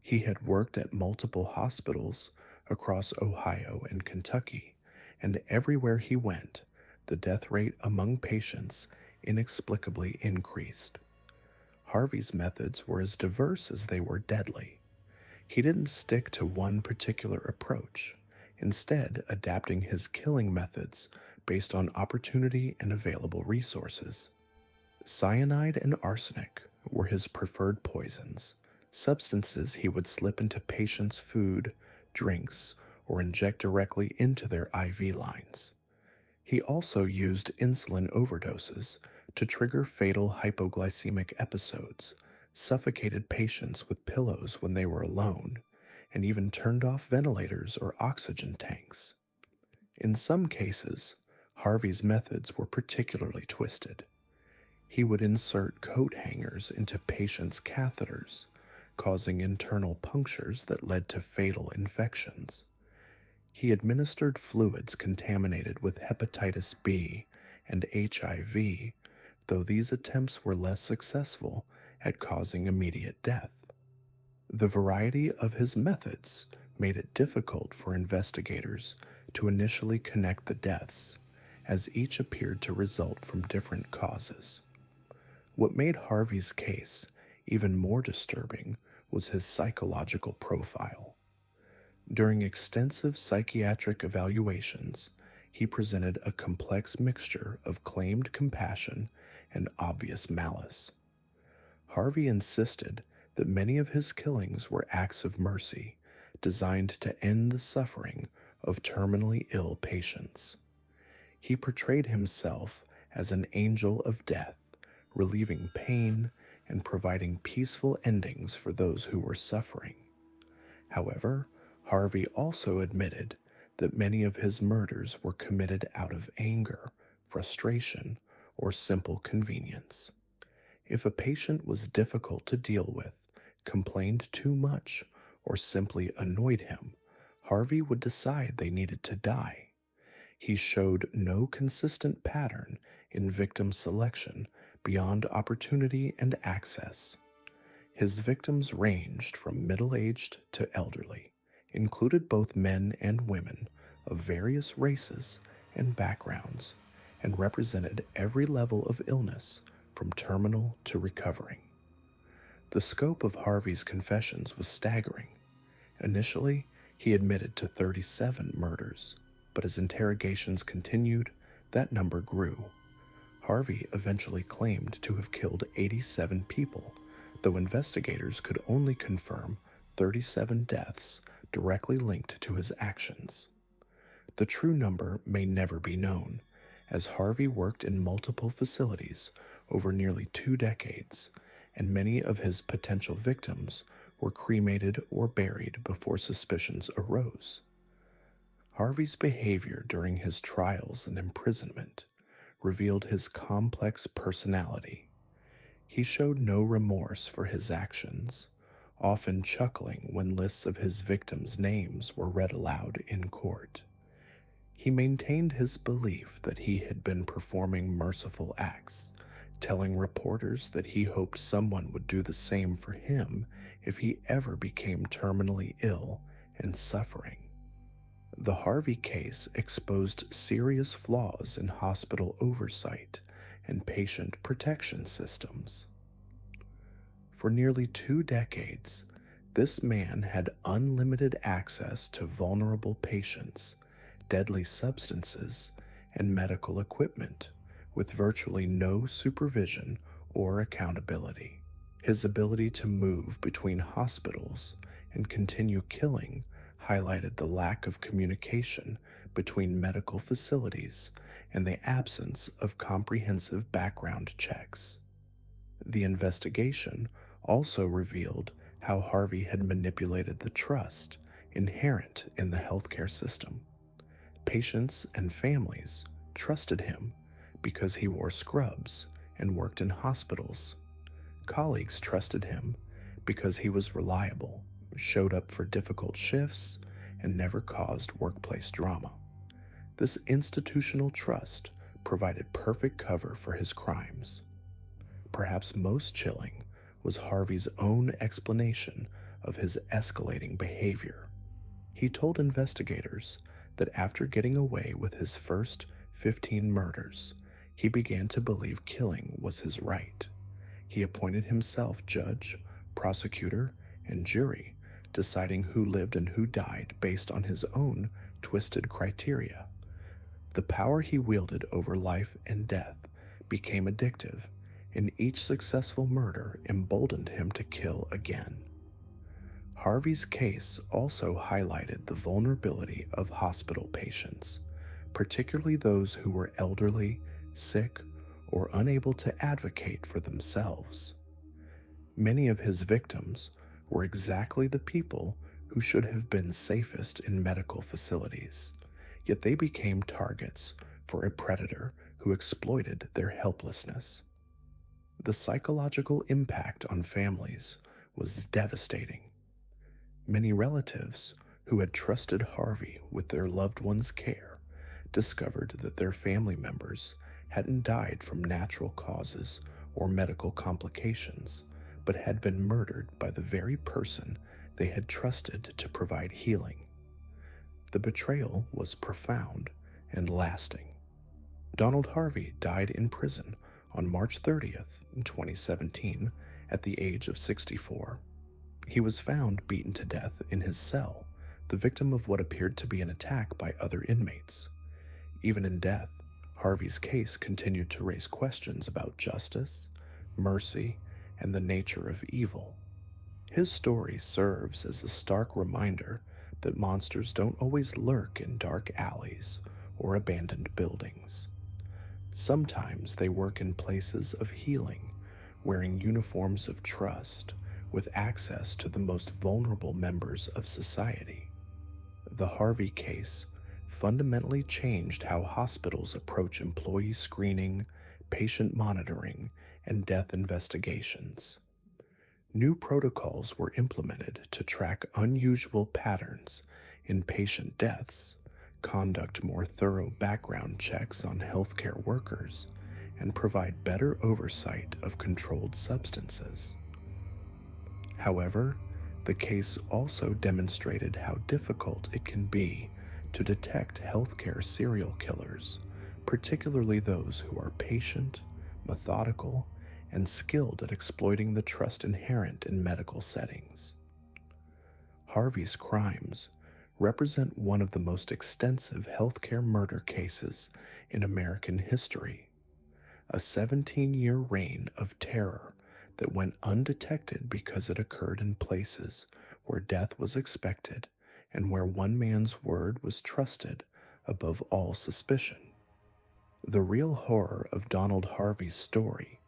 He had worked at multiple hospitals across Ohio and Kentucky, and everywhere he went, the death rate among patients inexplicably increased. Harvey's methods were as diverse as they were deadly. He didn't stick to one particular approach, instead adapting his killing methods based on opportunity and available resources. Cyanide and arsenic were his preferred poisons, substances he would slip into patients' food, drinks, or inject directly into their IV lines. He also used insulin overdoses to trigger fatal hypoglycemic episodes, suffocated patients with pillows when they were alone, and even turned off ventilators or oxygen tanks. In some cases, Harvey's methods were particularly twisted. He would insert coat hangers into patients' catheters, causing internal punctures that led to fatal infections. He administered fluids contaminated with hepatitis B and HIV, though these attempts were less successful at causing immediate death. The variety of his methods made it difficult for investigators to initially connect the deaths, as each appeared to result from different causes. What made Harvey's case even more disturbing was his psychological profile. During extensive psychiatric evaluations, he presented a complex mixture of claimed compassion and obvious malice. Harvey insisted that many of his killings were acts of mercy designed to end the suffering of terminally ill patients. He portrayed himself as an angel of death, relieving pain and providing peaceful endings for those who were suffering. However, Harvey also admitted that many of his murders were committed out of anger, frustration, or simple convenience. If a patient was difficult to deal with, complained too much, or simply annoyed him, Harvey would decide they needed to die. He showed no consistent pattern in victim selection beyond opportunity and access. His victims ranged from middle-aged to elderly, included both men and women of various races and backgrounds, and represented every level of illness from terminal to recovering. The scope of Harvey's confessions was staggering. Initially, he admitted to 37 murders, but as interrogations continued, that number grew. Harvey eventually claimed to have killed 87 people, though investigators could only confirm 37 deaths directly linked to his actions. The true number may never be known, as Harvey worked in multiple facilities over nearly 2 decades, and many of his potential victims were cremated or buried before suspicions arose. Harvey's behavior during his trials and imprisonment revealed his complex personality. He showed no remorse for his actions, often chuckling when lists of his victims' names were read aloud in court. He maintained his belief that he had been performing merciful acts, telling reporters that he hoped someone would do the same for him if he ever became terminally ill and suffering. The Harvey case exposed serious flaws in hospital oversight and patient protection systems. For nearly 2 decades, this man had unlimited access to vulnerable patients, deadly substances, and medical equipment, with virtually no supervision or accountability. His ability to move between hospitals and continue killing highlighted the lack of communication between medical facilities and the absence of comprehensive background checks. The investigation also revealed how Harvey had manipulated the trust inherent in the healthcare system. Patients and families trusted him because he wore scrubs and worked in hospitals. Colleagues trusted him because he was reliable, showed up for difficult shifts, and never caused workplace drama. This institutional trust provided perfect cover for his crimes. Perhaps most chilling was Harvey's own explanation of his escalating behavior. He told investigators that after getting away with his first 15 murders, he began to believe killing was his right. He appointed himself judge, prosecutor, and jury, deciding who lived and who died based on his own twisted criteria. The power he wielded over life and death became addictive, and each successful murder emboldened him to kill again. Harvey's case also highlighted the vulnerability of hospital patients, particularly those who were elderly, sick, or unable to advocate for themselves. Many of his victims were exactly the people who should have been safest in medical facilities, yet they became targets for a predator who exploited their helplessness. The psychological impact on families was devastating. Many relatives who had trusted Harvey with their loved one's care discovered that their family members hadn't died from natural causes or medical complications, but had been murdered by the very person they had trusted to provide healing. The betrayal was profound and lasting. Donald Harvey died in prison on March 30th, 2017, at the age of 64. He was found beaten to death in his cell, the victim of what appeared to be an attack by other inmates. Even in death, Harvey's case continued to raise questions about justice, mercy, and the nature of evil. His story serves as a stark reminder that monsters don't always lurk in dark alleys or abandoned buildings. Sometimes they work in places of healing, wearing uniforms of trust, with access to the most vulnerable members of society. The Harvey case fundamentally changed how hospitals approach employee screening, patient monitoring, and death investigations. New protocols were implemented to track unusual patterns in patient deaths, conduct more thorough background checks on healthcare workers, and provide better oversight of controlled substances. However, the case also demonstrated how difficult it can be to detect healthcare serial killers, particularly those who are patient, methodical, and skilled at exploiting the trust inherent in medical settings. Harvey's crimes represent one of the most extensive healthcare murder cases in American history, a 17-year reign of terror that went undetected because it occurred in places where death was expected and where one man's word was trusted above all suspicion. The real horror of Donald Harvey's story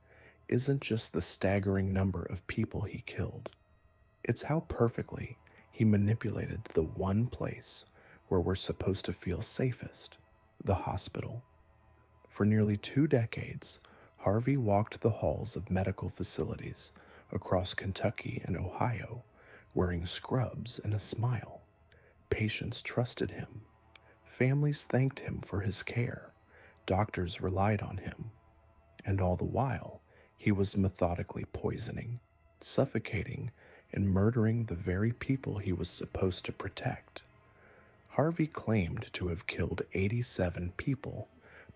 isn't just the staggering number of people he killed. It's how perfectly he manipulated the one place where we're supposed to feel safest, the hospital. For nearly 2 decades, Harvey walked the halls of medical facilities across Kentucky and Ohio, wearing scrubs and a smile. Patients trusted him. Families thanked him for his care. Doctors relied on him. And all the while, he was methodically poisoning, suffocating, and murdering the very people he was supposed to protect. Harvey claimed to have killed 87 people,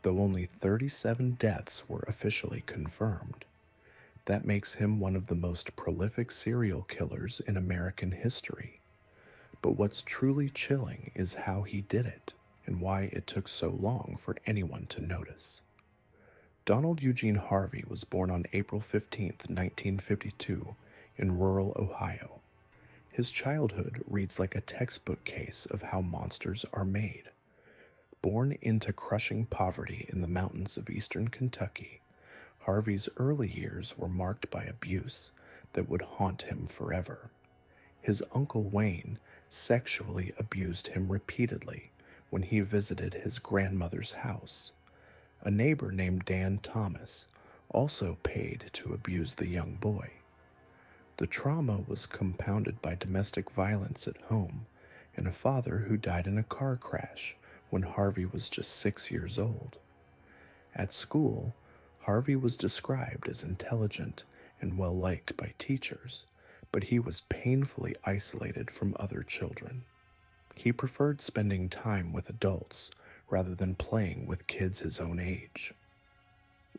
though only 37 deaths were officially confirmed. That makes him one of the most prolific serial killers in American history. But what's truly chilling is how he did it, and why it took so long for anyone to notice. Donald Eugene Harvey was born on April 15, 1952, in rural Ohio. His childhood reads like a textbook case of how monsters are made. Born into crushing poverty in the mountains of eastern Kentucky, Harvey's early years were marked by abuse that would haunt him forever. His uncle Wayne sexually abused him repeatedly when he visited his grandmother's house. A neighbor named Dan Thomas also paid to abuse the young boy. The trauma was compounded by domestic violence at home and a father who died in a car crash when Harvey was just 6 years old. At school, Harvey was described as intelligent and well-liked by teachers, but he was painfully isolated from other children. He preferred spending time with adults rather than playing with kids his own age.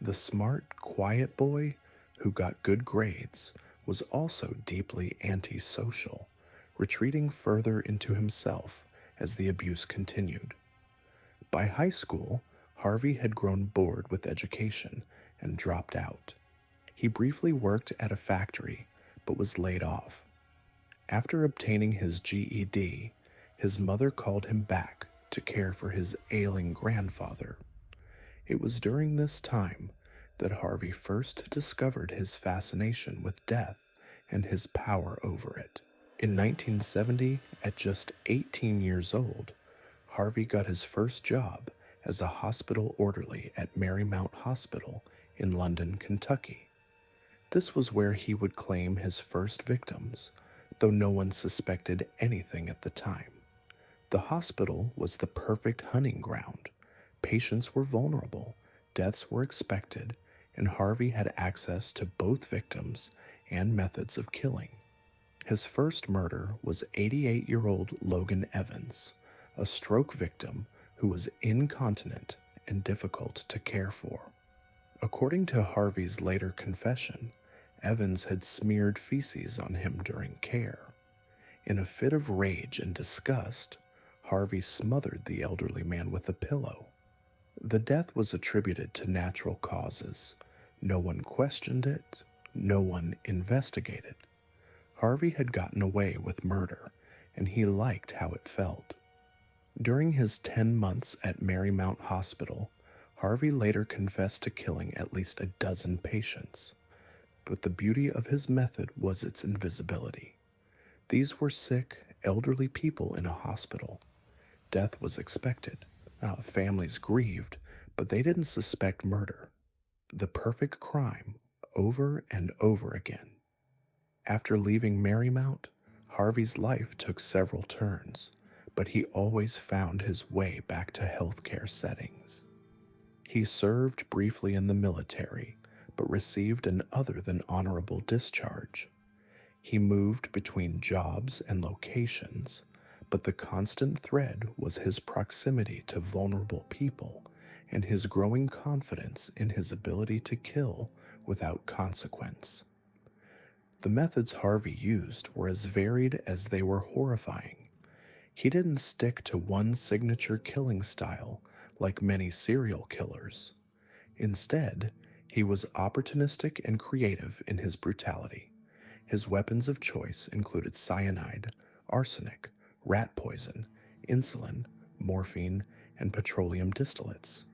The smart, quiet boy who got good grades was also deeply antisocial, retreating further into himself as the abuse continued. By high school, Harvey had grown bored with education and dropped out. He briefly worked at a factory, but was laid off. After obtaining his GED, his mother called him back to care for his ailing grandfather. It was during this time that Harvey first discovered his fascination with death and his power over it. In 1970, at just 18 years old, Harvey got his first job as a hospital orderly at Marymount Hospital in London, Kentucky. This was where he would claim his first victims, though no one suspected anything at the time. The hospital was the perfect hunting ground. Patients were vulnerable, deaths were expected, and Harvey had access to both victims and methods of killing. His first murder was 88-year-old Logan Evans, a stroke victim who was incontinent and difficult to care for. According to Harvey's later confession, Evans had smeared feces on him during care. In a fit of rage and disgust, Harvey smothered the elderly man with a pillow. The death was attributed to natural causes. No one questioned it. No one investigated. Harvey had gotten away with murder, and he liked how it felt. During his 10 months at Marymount Hospital, Harvey later confessed to killing at least a dozen patients. But the beauty of his method was its invisibility. These were sick, elderly people in a hospital. Death was expected. Families grieved, but they didn't suspect murder. The perfect crime, over and over again. After leaving Marymount, Harvey's life took several turns, but he always found his way back to healthcare settings. He served briefly in the military, but received an other than honorable discharge. He moved between jobs and locations, but the constant thread was his proximity to vulnerable people and his growing confidence in his ability to kill without consequence. The methods Harvey used were as varied as they were horrifying. He didn't stick to one signature killing style like many serial killers. Instead, he was opportunistic and creative in his brutality. His weapons of choice included cyanide, arsenic, rat poison, insulin, morphine, and petroleum distillates.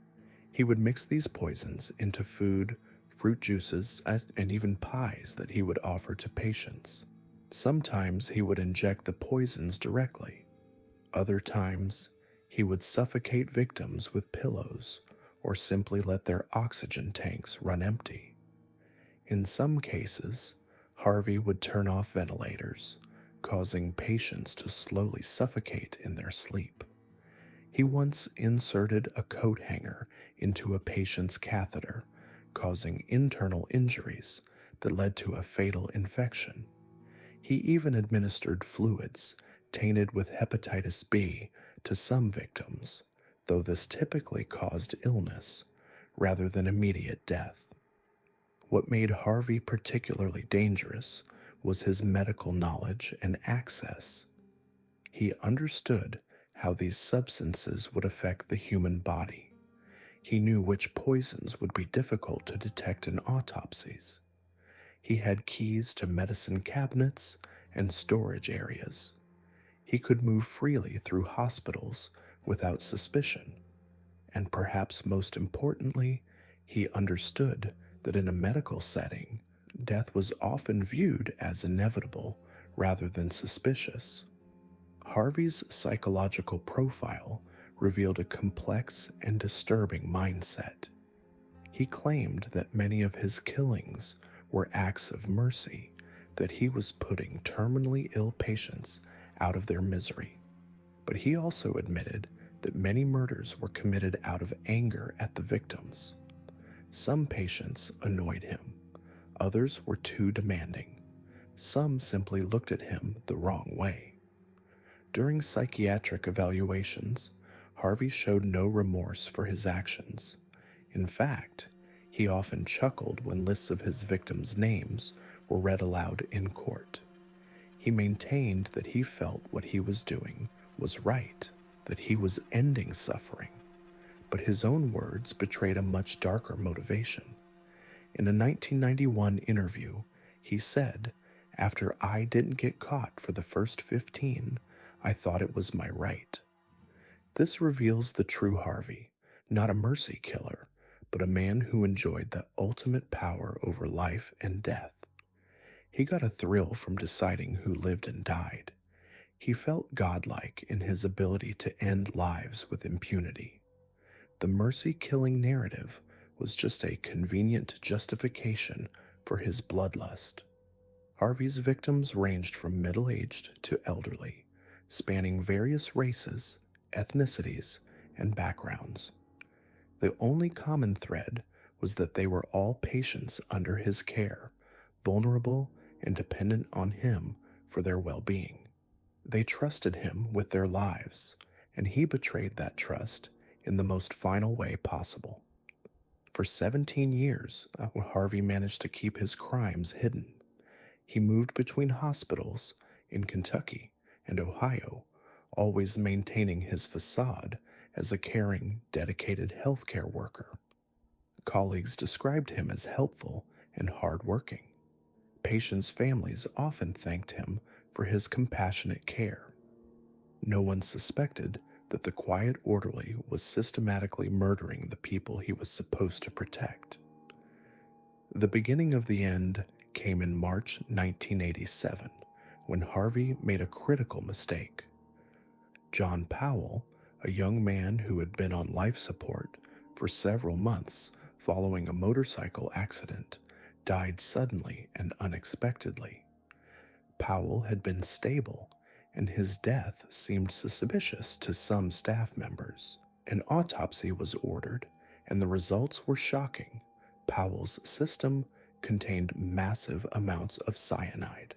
He would mix these poisons into food, fruit juices, and even pies that he would offer to patients. Sometimes he would inject the poisons directly. Other times, he would suffocate victims with pillows or simply let their oxygen tanks run empty. In some cases, Harvey would turn off ventilators, causing patients to slowly suffocate in their sleep. He once inserted a coat hanger into a patient's catheter, causing internal injuries that led to a fatal infection. He even administered fluids tainted with hepatitis B to some victims, though this typically caused illness rather than immediate death. What made Harvey particularly dangerous was his medical knowledge and access. He understood how these substances would affect the human body. He knew which poisons would be difficult to detect in autopsies. He had keys to medicine cabinets and storage areas. He could move freely through hospitals without suspicion. And perhaps most importantly, he understood that in a medical setting, death was often viewed as inevitable rather than suspicious. Harvey's psychological profile revealed a complex and disturbing mindset. He claimed that many of his killings were acts of mercy, that he was putting terminally ill patients out of their misery. But he also admitted that many murders were committed out of anger at the victims. Some patients annoyed him. Others were too demanding. Some simply looked at him the wrong way. During psychiatric evaluations, Harvey showed no remorse for his actions. In fact, he often chuckled when lists of his victims' names were read aloud in court. He maintained that he felt what he was doing was right, that he was ending suffering, but his own words betrayed a much darker motivation. In a 1991 interview, he said, "After I didn't get caught for the first 15, I thought it was my right." This reveals the true Harvey, not a mercy killer, but a man who enjoyed the ultimate power over life and death. He got a thrill from deciding who lived and died. He felt godlike in his ability to end lives with impunity. The mercy-killing narrative was just a convenient justification for his bloodlust. Harvey's victims ranged from middle-aged to elderly, spanning various races, ethnicities, and backgrounds. The only common thread was that they were all patients under his care, vulnerable and dependent on him for their well-being. They trusted him with their lives, and he betrayed that trust in the most final way possible. For 17 years, Harvey managed to keep his crimes hidden. He moved between hospitals in Kentucky and Ohio, always maintaining his facade as a caring, dedicated healthcare worker. Colleagues described him as helpful and hardworking. Patients' families often thanked him for his compassionate care. No one suspected that the quiet orderly was systematically murdering the people he was supposed to protect. The beginning of the end came in March 1987, when Harvey made a critical mistake. John Powell, a young man who had been on life support for several months following a motorcycle accident, died suddenly and unexpectedly. Powell had been stable, and his death seemed suspicious to some staff members. An autopsy was ordered, and the results were shocking. Powell's system contained massive amounts of cyanide.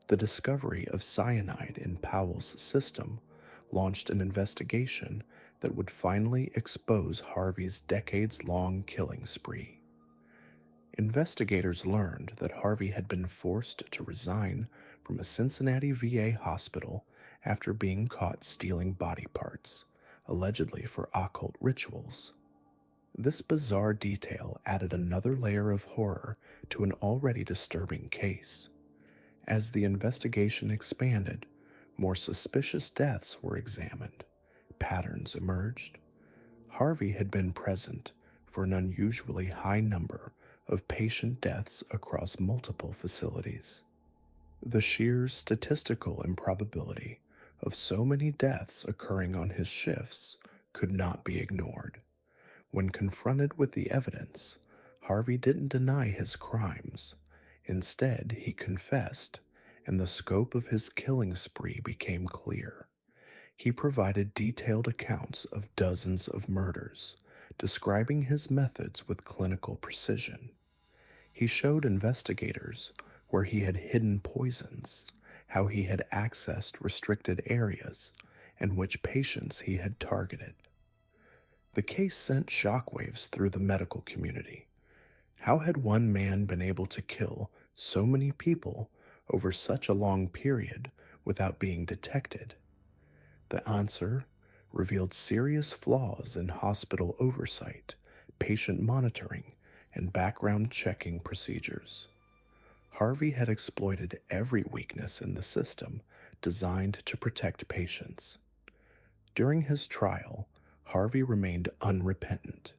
The discovery of cyanide in Powell's system launched an investigation that would finally expose Harvey's decades-long killing spree. Investigators learned that Harvey had been forced to resign from a Cincinnati VA hospital after being caught stealing body parts, allegedly for occult rituals. This bizarre detail added another layer of horror to an already disturbing case. As the investigation expanded, more suspicious deaths were examined. Patterns emerged. Harvey had been present for an unusually high number of patient deaths across multiple facilities. The sheer statistical improbability of so many deaths occurring on his shifts could not be ignored. When confronted with the evidence, Harvey didn't deny his crimes. Instead, he confessed, and the scope of his killing spree became clear. He provided detailed accounts of dozens of murders, describing his methods with clinical precision. He showed investigators where he had hidden poisons, how he had accessed restricted areas, and which patients he had targeted. The case sent shockwaves through the medical community. How had one man been able to kill so many people over such a long period without being detected? The answer revealed serious flaws in hospital oversight, patient monitoring, and background checking procedures. Harvey had exploited every weakness in the system designed to protect patients. During his trial, Harvey remained unrepentant.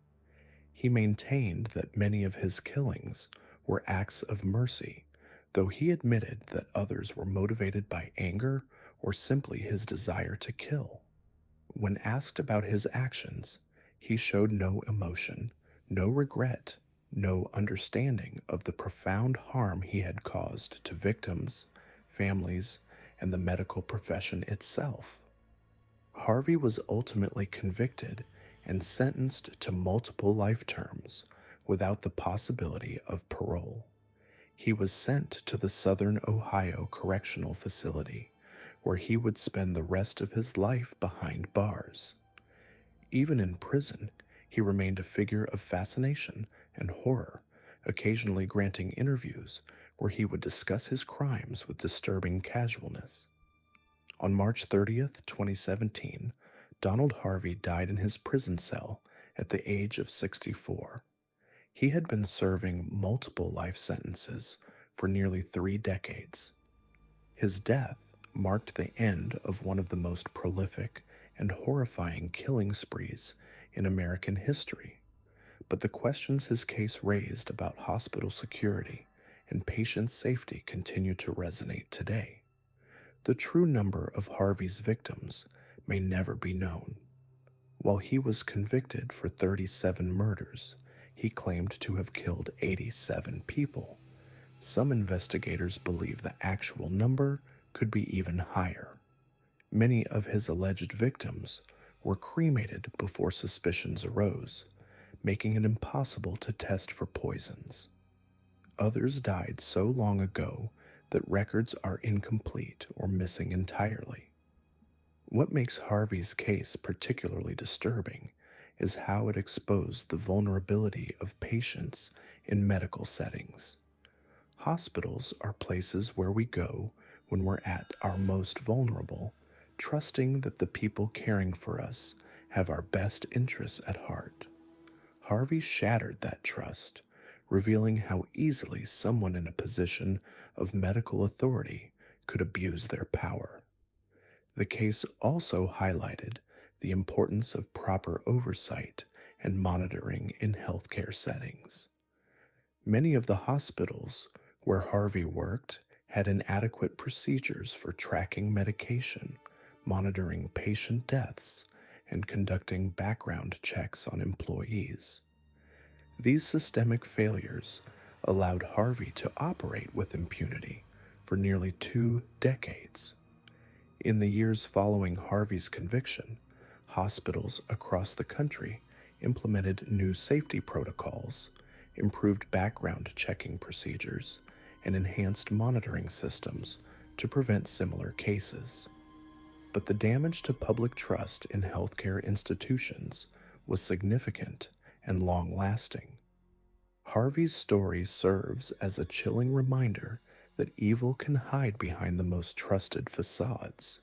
He maintained that many of his killings were acts of mercy, though he admitted that others were motivated by anger or simply his desire to kill. When asked about his actions, he showed no emotion, no regret, no understanding of the profound harm he had caused to victims, families, and the medical profession itself. Harvey was ultimately convicted and sentenced to multiple life terms without the possibility of parole. He was sent to the Southern Ohio Correctional Facility, where he would spend the rest of his life behind bars. Even in prison, he remained a figure of fascination and horror, occasionally granting interviews where he would discuss his crimes with disturbing casualness. On March 30th, 2017, Donald Harvey died in his prison cell at the age of 64. He had been serving multiple life sentences for nearly 3 decades. His death marked the end of one of the most prolific and horrifying killing sprees in American history. But the questions his case raised about hospital security and patient safety continue to resonate today. The true number of Harvey's victims may never be known. While he was convicted for 37 murders, he claimed to have killed 87 people. Some investigators believe the actual number could be even higher. Many of his alleged victims were cremated before suspicions arose, making it impossible to test for poisons. Others died so long ago that records are incomplete or missing entirely. What makes Harvey's case particularly disturbing is how it exposed the vulnerability of patients in medical settings. Hospitals are places where we go when we're at our most vulnerable, trusting that the people caring for us have our best interests at heart. Harvey shattered that trust, revealing how easily someone in a position of medical authority could abuse their power. The case also highlighted the importance of proper oversight and monitoring in healthcare settings. Many of the hospitals where Harvey worked had inadequate procedures for tracking medication, monitoring patient deaths, and conducting background checks on employees. These systemic failures allowed Harvey to operate with impunity for nearly 2 decades. In the years following Harvey's conviction, hospitals across the country implemented new safety protocols, improved background checking procedures, and enhanced monitoring systems to prevent similar cases. But the damage to public trust in healthcare institutions was significant and long-lasting. Harvey's story serves as a chilling reminder that evil can hide behind the most trusted facades.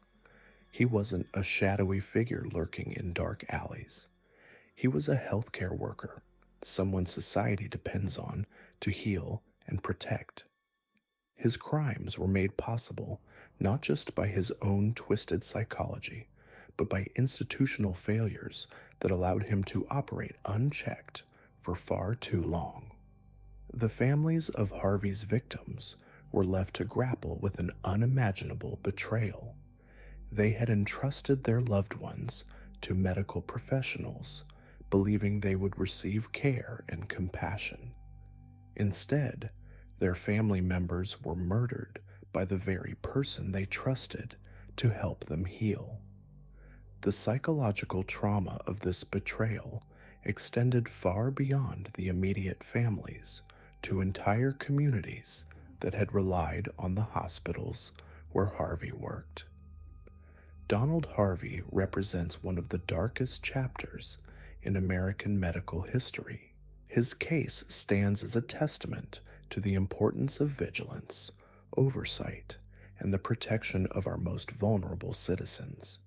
He wasn't a shadowy figure lurking in dark alleys. He was a healthcare worker, someone society depends on to heal and protect. His crimes were made possible not just by his own twisted psychology, but by institutional failures that allowed him to operate unchecked for far too long. The families of Harvey's victims were left to grapple with an unimaginable betrayal. They had entrusted their loved ones to medical professionals, believing they would receive care and compassion. Instead, their family members were murdered by the very person they trusted to help them heal. The psychological trauma of this betrayal extended far beyond the immediate families to entire communities that had relied on the hospitals where Harvey worked. Donald Harvey represents one of the darkest chapters in American medical history. His case stands as a testament to the importance of vigilance, oversight, and the protection of our most vulnerable citizens.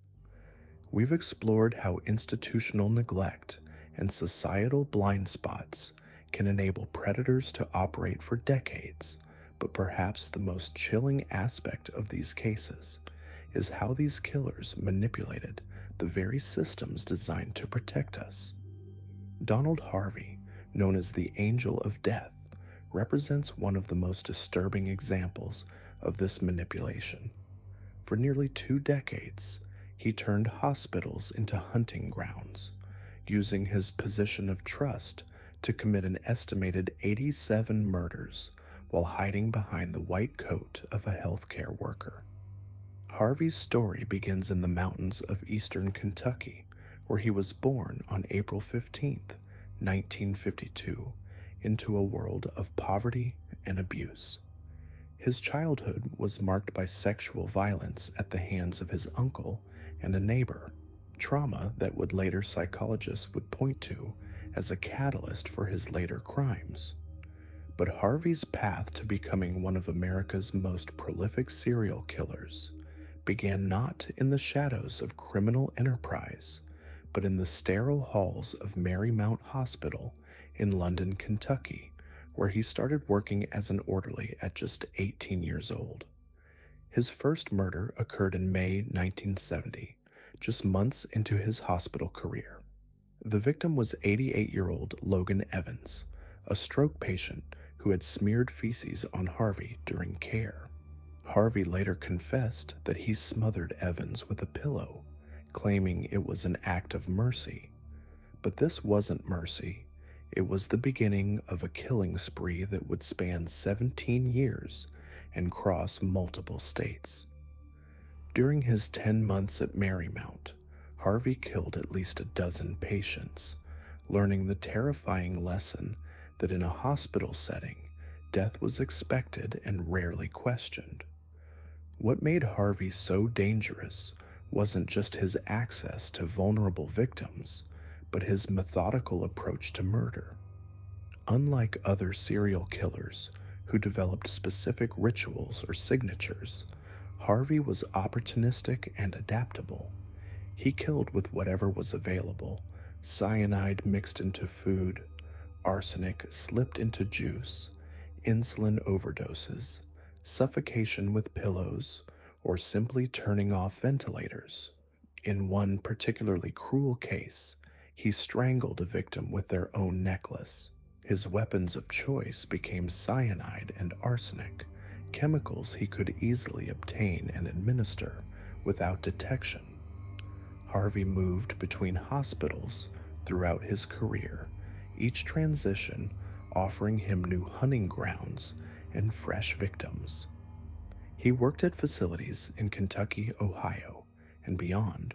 We've explored how institutional neglect and societal blind spots can enable predators to operate for decades, but perhaps the most chilling aspect of these cases is how these killers manipulated the very systems designed to protect us. Donald Harvey, known as the Angel of Death, represents one of the most disturbing examples of this manipulation. For nearly 2 decades, he turned hospitals into hunting grounds, using his position of trust to commit an estimated 87 murders while hiding behind the white coat of a healthcare worker. Harvey's story begins in the mountains of eastern Kentucky, where he was born on April 15, 1952, into a world of poverty and abuse. His childhood was marked by sexual violence at the hands of his uncle and a neighbor, trauma that later psychologists would point to as a catalyst for his later crimes. But Harvey's path to becoming one of America's most prolific serial killers began not in the shadows of criminal enterprise, but in the sterile halls of Marymount Hospital in London, Kentucky, where he started working as an orderly at just 18 years old. His first murder occurred in May 1970, just months into his hospital career. The victim was 88-year-old Logan Evans, a stroke patient who had smeared feces on Harvey during care. Harvey later confessed that he smothered Evans with a pillow, claiming it was an act of mercy. But this wasn't mercy. It was the beginning of a killing spree that would span 17 years and cross multiple states. During his 10 months at Marymount, Harvey killed at least a dozen patients, learning the terrifying lesson that in a hospital setting, death was expected and rarely questioned. What made Harvey so dangerous wasn't just his access to vulnerable victims, but his methodical approach to murder. Unlike other serial killers who developed specific rituals or signatures, Harvey was opportunistic and adaptable. He killed with whatever was available: cyanide mixed into food, arsenic slipped into juice, insulin overdoses, suffocation with pillows, or simply turning off ventilators. In one particularly cruel case, he strangled a victim with their own necklace. His weapons of choice became cyanide and arsenic, chemicals he could easily obtain and administer without detection. Harvey moved between hospitals throughout his career, each transition offering him new hunting grounds and fresh victims. He worked at facilities in Kentucky, Ohio, and beyond,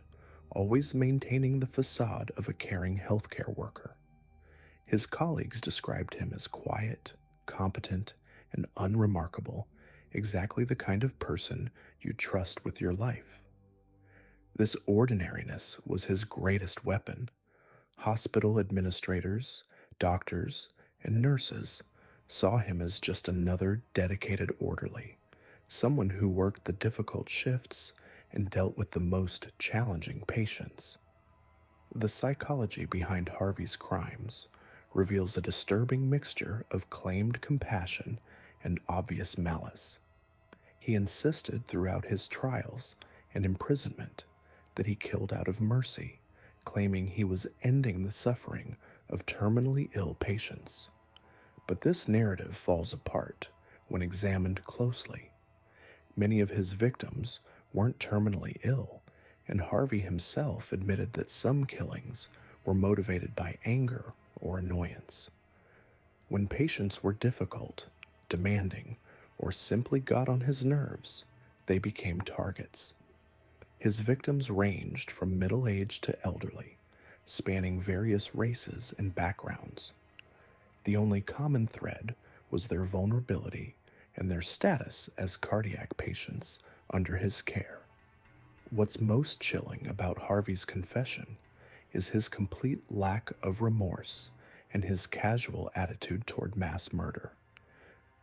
always maintaining the facade of a caring healthcare worker. His colleagues described him as quiet, competent, and unremarkable, exactly the kind of person you'd trust with your life. This ordinariness was his greatest weapon. Hospital administrators, doctors, and nurses saw him as just another dedicated orderly, someone who worked the difficult shifts and dealt with the most challenging patients. The psychology behind Harvey's crimes reveals a disturbing mixture of claimed compassion and obvious malice. He insisted throughout his trials and imprisonment that he killed out of mercy, claiming he was ending the suffering of terminally ill patients. But this narrative falls apart when examined closely. Many of his victims weren't terminally ill, and Harvey himself admitted that some killings were motivated by anger or annoyance. When patients were difficult, demanding, or simply got on his nerves, they became targets. His victims ranged from middle-aged to elderly, spanning various races and backgrounds. The only common thread was their vulnerability and their status as cardiac patients under his care. What's most chilling about Harvey's confession is his complete lack of remorse and his casual attitude toward mass murder.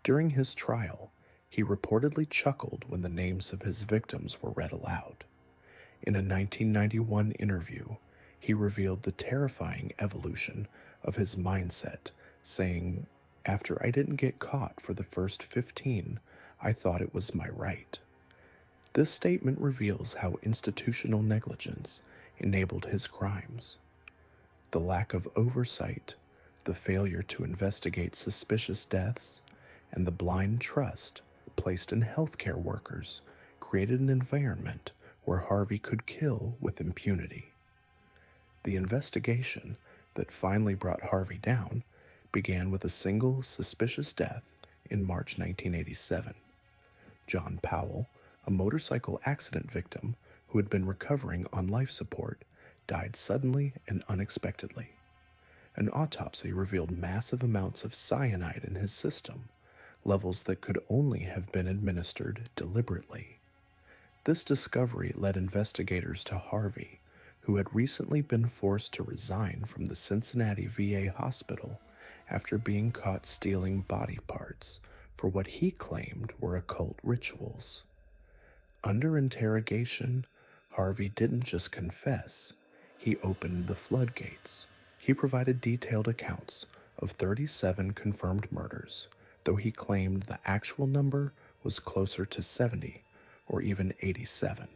During his trial, he reportedly chuckled when the names of his victims were read aloud. In a 1991 interview, he revealed the terrifying evolution of his mindset, saying, "After I didn't get caught for the first 15, I thought it was my right." This statement reveals how institutional negligence enabled his crimes. The lack of oversight, the failure to investigate suspicious deaths, and the blind trust placed in healthcare workers created an environment where Harvey could kill with impunity. The investigation that finally brought Harvey down began with a single suspicious death in March 1987. John Powell, a motorcycle accident victim who had been recovering on life support, died suddenly and unexpectedly. An autopsy revealed massive amounts of cyanide in his system, levels that could only have been administered deliberately. This discovery led investigators to Harvey, who had recently been forced to resign from the Cincinnati VA hospital after being caught stealing body parts for what he claimed were occult rituals. Under interrogation, Harvey didn't just confess, he opened the floodgates. He provided detailed accounts of 37 confirmed murders, though he claimed the actual number was closer to 70 or even 87.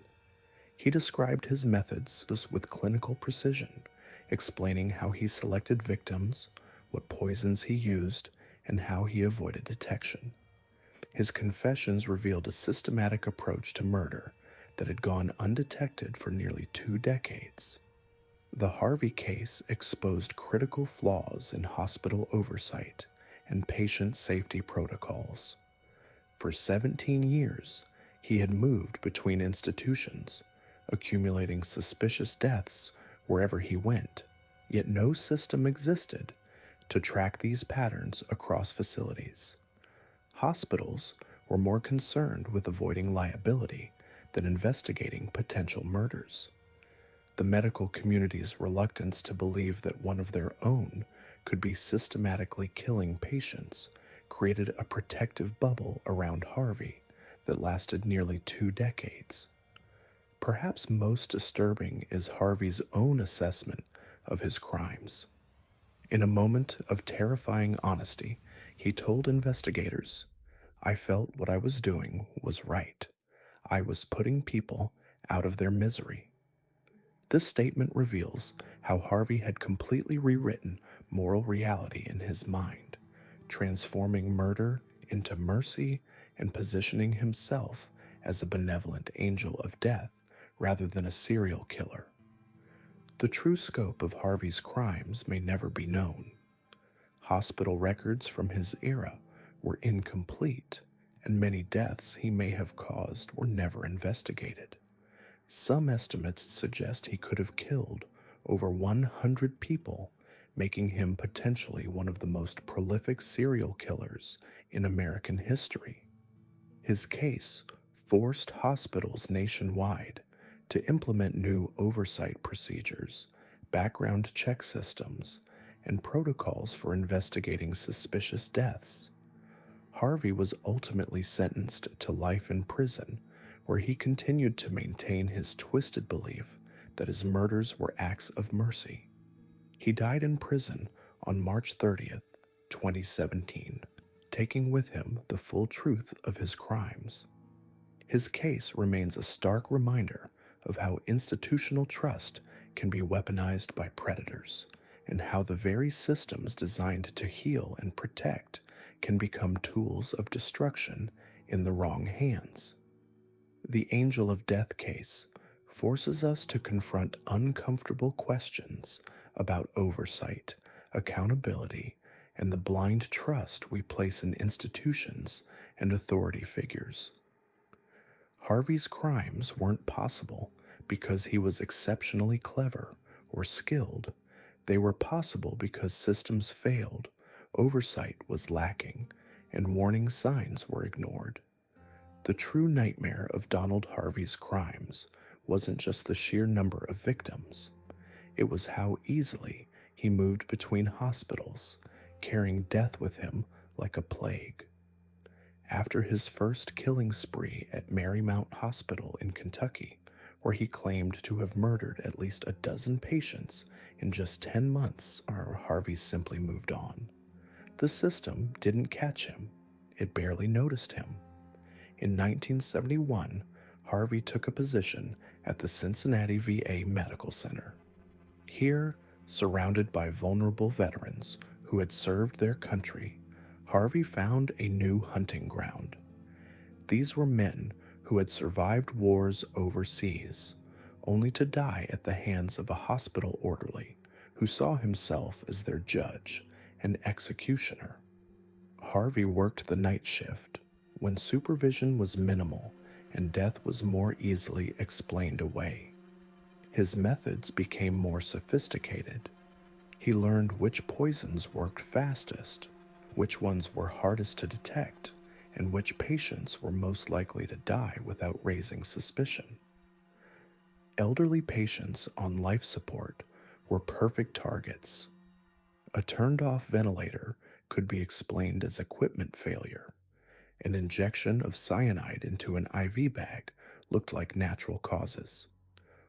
He described his methods with clinical precision, explaining how he selected victims, what poisons he used, and how he avoided detection. His confessions revealed a systematic approach to murder that had gone undetected for nearly 2 decades. The Harvey case exposed critical flaws in hospital oversight and patient safety protocols. For 17 years, he had moved between institutions, accumulating suspicious deaths wherever he went, yet no system existed to track these patterns across facilities. Hospitals were more concerned with avoiding liability than investigating potential murders. The medical community's reluctance to believe that one of their own could be systematically killing patients created a protective bubble around Harvey that lasted nearly 2 decades. Perhaps most disturbing is Harvey's own assessment of his crimes. In a moment of terrifying honesty, he told investigators, "I felt what I was doing was right. I was putting people out of their misery." This statement reveals how Harvey had completely rewritten moral reality in his mind, transforming murder into mercy and positioning himself as a benevolent angel of death rather than a serial killer. The true scope of Harvey's crimes may never be known. Hospital records from his era were incomplete, and many deaths he may have caused were never investigated. Some estimates suggest he could have killed over 100 people, making him potentially one of the most prolific serial killers in American history. His case forced hospitals nationwide to implement new oversight procedures, background check systems, and protocols for investigating suspicious deaths. Harvey was ultimately sentenced to life in prison, where he continued to maintain his twisted belief that his murders were acts of mercy. He died in prison on March 30th, 2017, taking with him the full truth of his crimes. His case remains a stark reminder of how institutional trust can be weaponized by predators, and how the very systems designed to heal and protect can become tools of destruction in the wrong hands. The Angel of Death case forces us to confront uncomfortable questions about oversight, accountability, and the blind trust we place in institutions and authority figures. Harvey's crimes weren't possible because he was exceptionally clever or skilled. They were possible because systems failed, oversight was lacking, and warning signs were ignored. The true nightmare of Donald Harvey's crimes wasn't just the sheer number of victims. It was how easily he moved between hospitals, carrying death with him like a plague. After his first killing spree at Marymount Hospital in Kentucky, where he claimed to have murdered at least a dozen patients in just 10 months, Harvey simply moved on. The system didn't catch him. It barely noticed him. In 1971, Harvey took a position at the Cincinnati VA Medical Center. Here, surrounded by vulnerable veterans who had served their country, Harvey found a new hunting ground. These were men who had survived wars overseas, only to die at the hands of a hospital orderly who saw himself as their judge and executioner. Harvey worked the night shift, when supervision was minimal and death was more easily explained away. His methods became more sophisticated. He learned which poisons worked fastest, which ones were hardest to detect, and which patients were most likely to die without raising suspicion. Elderly patients on life support were perfect targets. A turned-off ventilator could be explained as equipment failure. An injection of cyanide into an IV bag looked like natural causes.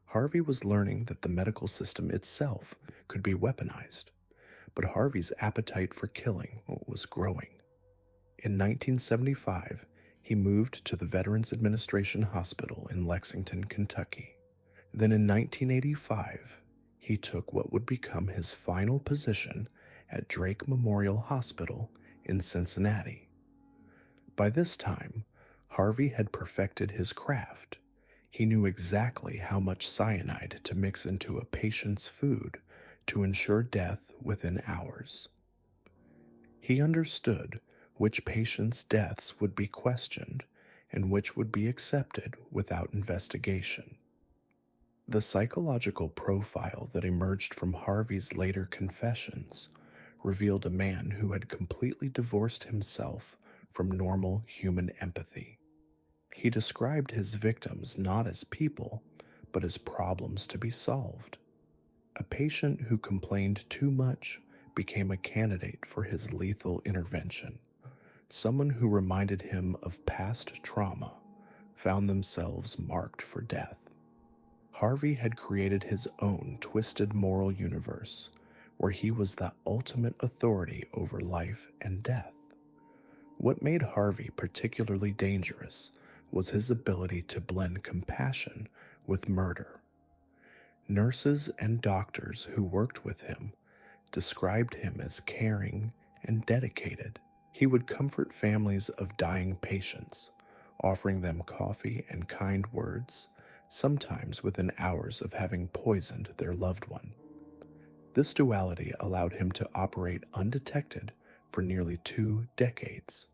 Harvey was learning that the medical system itself could be weaponized. but Harvey's appetite for killing was growing. In 1975, he moved to the Veterans Administration Hospital in Lexington, Kentucky. Then in 1985, he took what would become his final position at Drake Memorial Hospital in Cincinnati. By this time, Harvey had perfected his craft. He knew exactly how much cyanide to mix into a patient's food to ensure death within hours. He understood which patients' deaths would be questioned and which would be accepted without investigation. The psychological profile that emerged from Harvey's later confessions revealed a man who had completely divorced himself from normal human empathy. He described his victims not as people, but as problems to be solved. A patient who complained too much became a candidate for his lethal intervention. Someone who reminded him of past trauma found themselves marked for death. Harvey had created his own twisted moral universe where he was the ultimate authority over life and death. What made Harvey particularly dangerous was his ability to blend compassion with murder. Nurses and doctors who worked with him described him as caring and dedicated. He would comfort families of dying patients, offering them coffee and kind words, sometimes within hours of having poisoned their loved one. This duality allowed him to operate undetected for nearly 2 decades.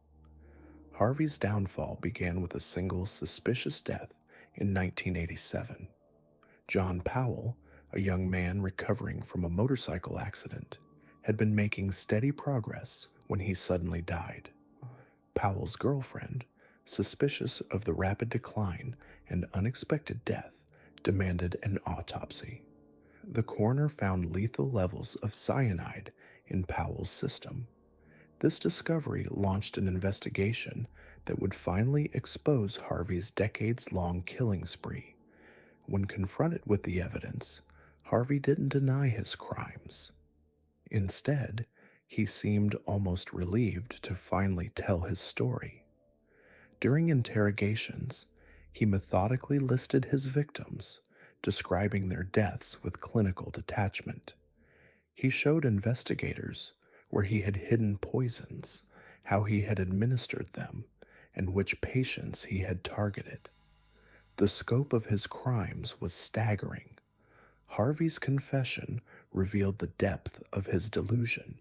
Harvey's downfall began with a single suspicious death in 1987. John Powell, a young man recovering from a motorcycle accident, had been making steady progress when he suddenly died. Powell's girlfriend, suspicious of the rapid decline and unexpected death, demanded an autopsy. The coroner found lethal levels of cyanide in Powell's system. This discovery launched an investigation that would finally expose Harvey's decades-long killing spree. When confronted with the evidence, Harvey didn't deny his crimes. Instead, he seemed almost relieved to finally tell his story. During interrogations, he methodically listed his victims, describing their deaths with clinical detachment. He showed investigators where he had hidden poisons, how he had administered them, and which patients he had targeted. The scope of his crimes was staggering. Harvey's confession revealed the depth of his delusion.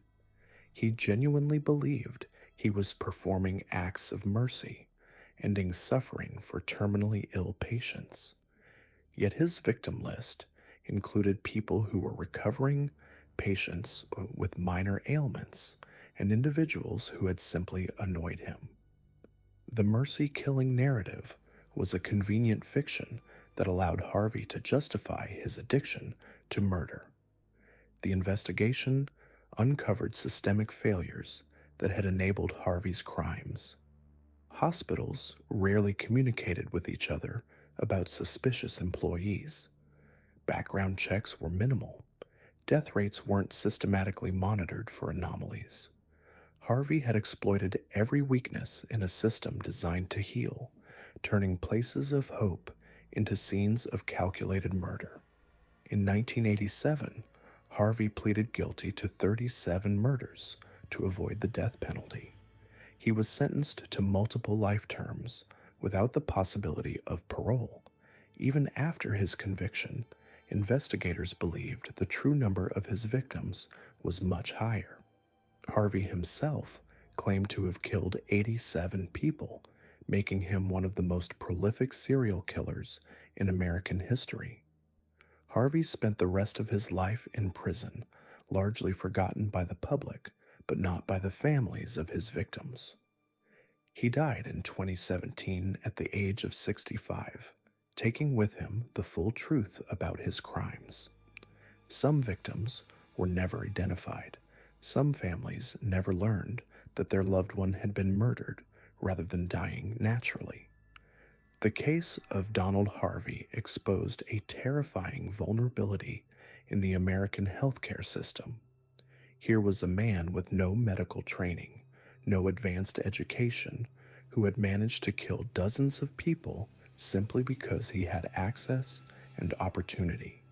He genuinely believed he was performing acts of mercy, ending suffering for terminally ill patients. Yet his victim list included people who were recovering, patients with minor ailments, and individuals who had simply annoyed him. The mercy-killing narrative was a convenient fiction that allowed Harvey to justify his addiction to murder. The investigation uncovered systemic failures that had enabled Harvey's crimes. Hospitals rarely communicated with each other about suspicious employees. Background checks were minimal. Death rates weren't systematically monitored for anomalies. Harvey had exploited every weakness in a system designed to heal, turning places of hope into scenes of calculated murder. In 1987, Harvey pleaded guilty to 37 murders to avoid the death penalty. He was sentenced to multiple life terms without the possibility of parole. Even after his conviction, investigators believed the true number of his victims was much higher. Harvey himself claimed to have killed 87 people, making him one of the most prolific serial killers in American history. Harvey spent the rest of his life in prison, largely forgotten by the public, but not by the families of his victims. He died in 2017 at the age of 65, taking with him the full truth about his crimes. Some victims were never identified. Some families never learned that their loved one had been murdered rather than dying naturally. The case of Donald Harvey exposed a terrifying vulnerability in the American healthcare system. Here was a man with no medical training, no advanced education, who had managed to kill dozens of people simply because he had access and opportunity.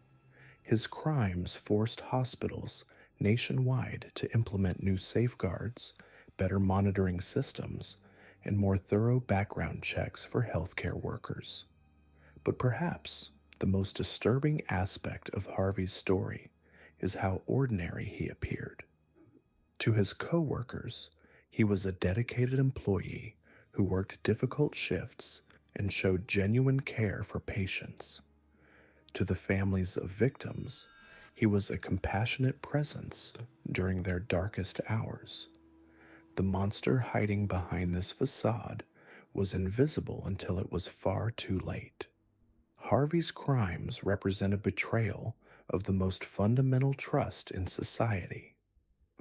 His crimes forced hospitals nationwide to implement new safeguards, better monitoring systems, and more thorough background checks for healthcare workers. But perhaps the most disturbing aspect of Harvey's story is how ordinary he appeared. To his co-workers, he was a dedicated employee who worked difficult shifts and showed genuine care for patients. To the families of victims, he was a compassionate presence during their darkest hours. The monster hiding behind this facade was invisible until it was far too late. Harvey's crimes represent a betrayal of the most fundamental trust in society.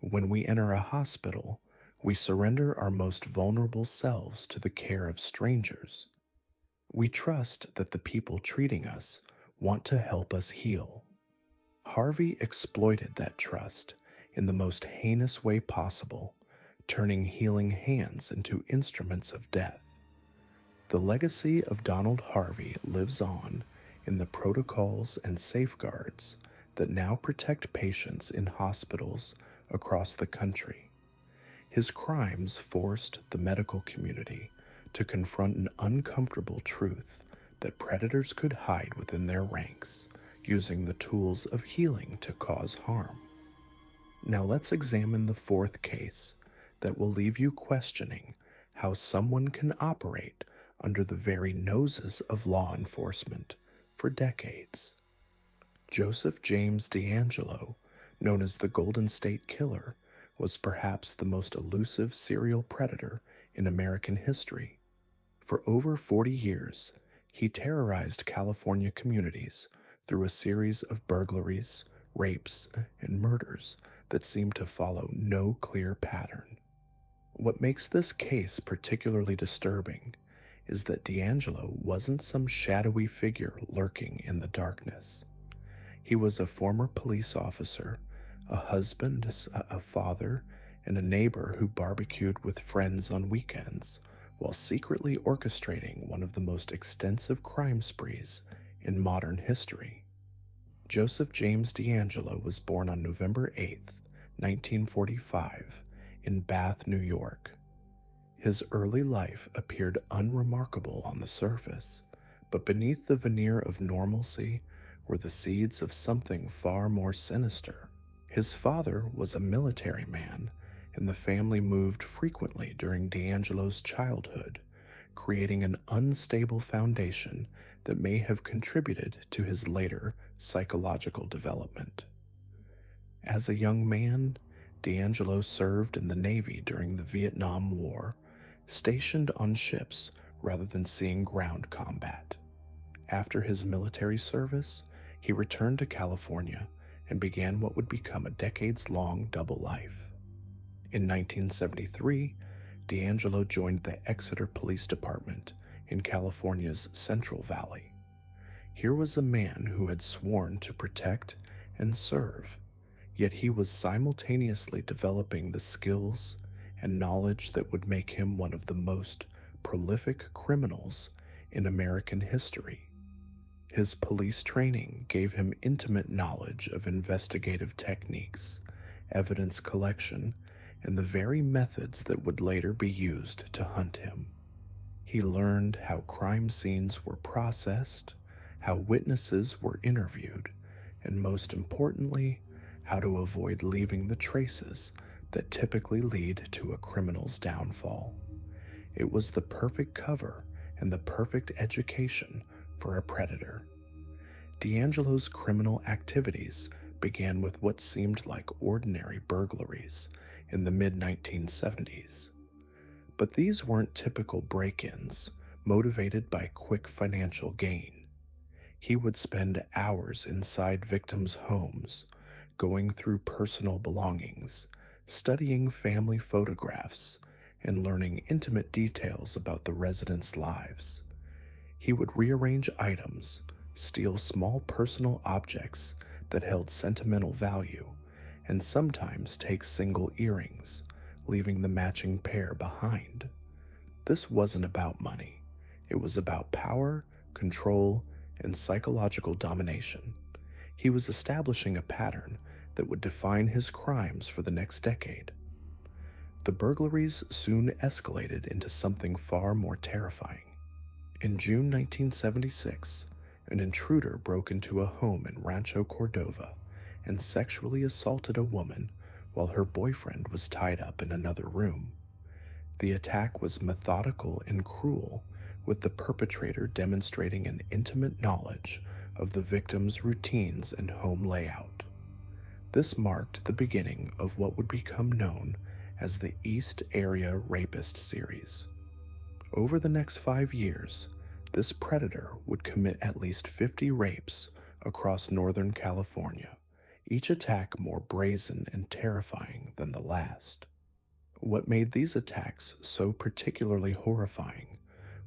When we enter a hospital, we surrender our most vulnerable selves to the care of strangers. We trust that the people treating us want to help us heal. Harvey exploited that trust in the most heinous way possible, turning healing hands into instruments of death. The legacy of Donald Harvey lives on in the protocols and safeguards that now protect patients in hospitals across the country. His crimes forced the medical community to confront an uncomfortable truth that predators could hide within their ranks, using the tools of healing to cause harm. Now let's examine the fourth case that will leave you questioning how someone can operate under the very noses of law enforcement for decades. Joseph James DeAngelo, known as the Golden State Killer, was perhaps the most elusive serial predator in American history. For over 40 years, he terrorized California communities through a series of burglaries, rapes, and murders that seemed to follow no clear pattern. What makes this case particularly disturbing is that DeAngelo wasn't some shadowy figure lurking in the darkness. He was a former police officer, a husband, a father, and a neighbor who barbecued with friends on weekends while secretly orchestrating one of the most extensive crime sprees in modern history. Joseph James DeAngelo was born on November 8th, 1945, in Bath, New York. His early life appeared unremarkable on the surface, but beneath the veneer of normalcy were the seeds of something far more sinister. His father was a military man, and the family moved frequently during DeAngelo's childhood, creating an unstable foundation that may have contributed to his later psychological development. As a young man, DeAngelo served in the Navy during the Vietnam War, stationed on ships rather than seeing ground combat. After his military service, he returned to California and began what would become a decades-long double life. In 1973, DeAngelo joined the Exeter Police Department in California's Central Valley. Here was a man who had sworn to protect and serve, yet he was simultaneously developing the skills and knowledge that would make him one of the most prolific criminals in American history. His police training gave him intimate knowledge of investigative techniques, evidence collection, and the very methods that would later be used to hunt him. He learned how crime scenes were processed, how witnesses were interviewed, and most importantly, how to avoid leaving the traces that typically lead to a criminal's downfall. It was the perfect cover and the perfect education for a predator. DeAngelo's criminal activities began with what seemed like ordinary burglaries in the mid-1970s. But these weren't typical break-ins motivated by quick financial gain. He would spend hours inside victims' homes, going through personal belongings, studying family photographs, and learning intimate details about the residents' lives. He would rearrange items, steal small personal objects that held sentimental value, and sometimes take single earrings, leaving the matching pair behind. This wasn't about money. It was about power, control, and psychological domination. He was establishing a pattern that would define his crimes for the next decade. The burglaries soon escalated into something far more terrifying. In June 1976, an intruder broke into a home in Rancho Cordova and sexually assaulted a woman while her boyfriend was tied up in another room. The attack was methodical and cruel, with the perpetrator demonstrating an intimate knowledge of the victim's routines and home layout. This marked the beginning of what would become known as the East Area Rapist series. Over the next 5 years, this predator would commit at least 50 rapes across Northern California, each attack more brazen and terrifying than the last. What made these attacks so particularly horrifying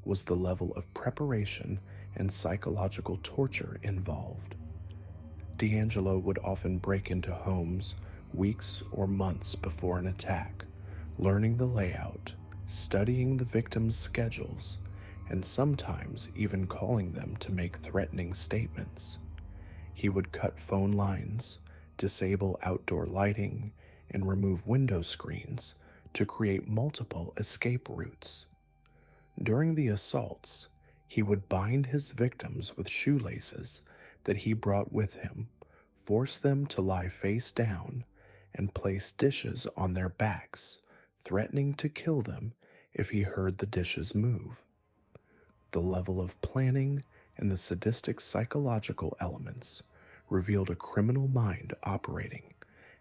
was the level of preparation and psychological torture involved. D'Angelo would often break into homes weeks or months before an attack, learning the layout, studying the victims' schedules, and sometimes even calling them to make threatening statements. He would cut phone lines, disable outdoor lighting, and remove window screens to create multiple escape routes. During the assaults, he would bind his victims with shoelaces that he brought with him, force them to lie face down, and place dishes on their backs, threatening to kill them if he heard the dishes move. The level of planning and the sadistic psychological elements revealed a criminal mind operating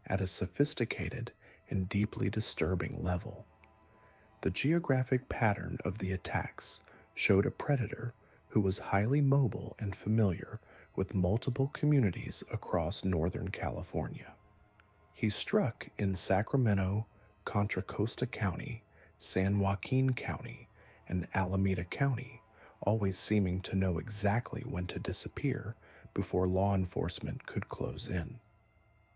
at a sophisticated and deeply disturbing level. The geographic pattern of the attacks showed a predator who was highly mobile and familiar with multiple communities across Northern California. He struck in Sacramento, Contra Costa County, San Joaquin County, and Alameda County, always seeming to know exactly when to disappear before law enforcement could close in.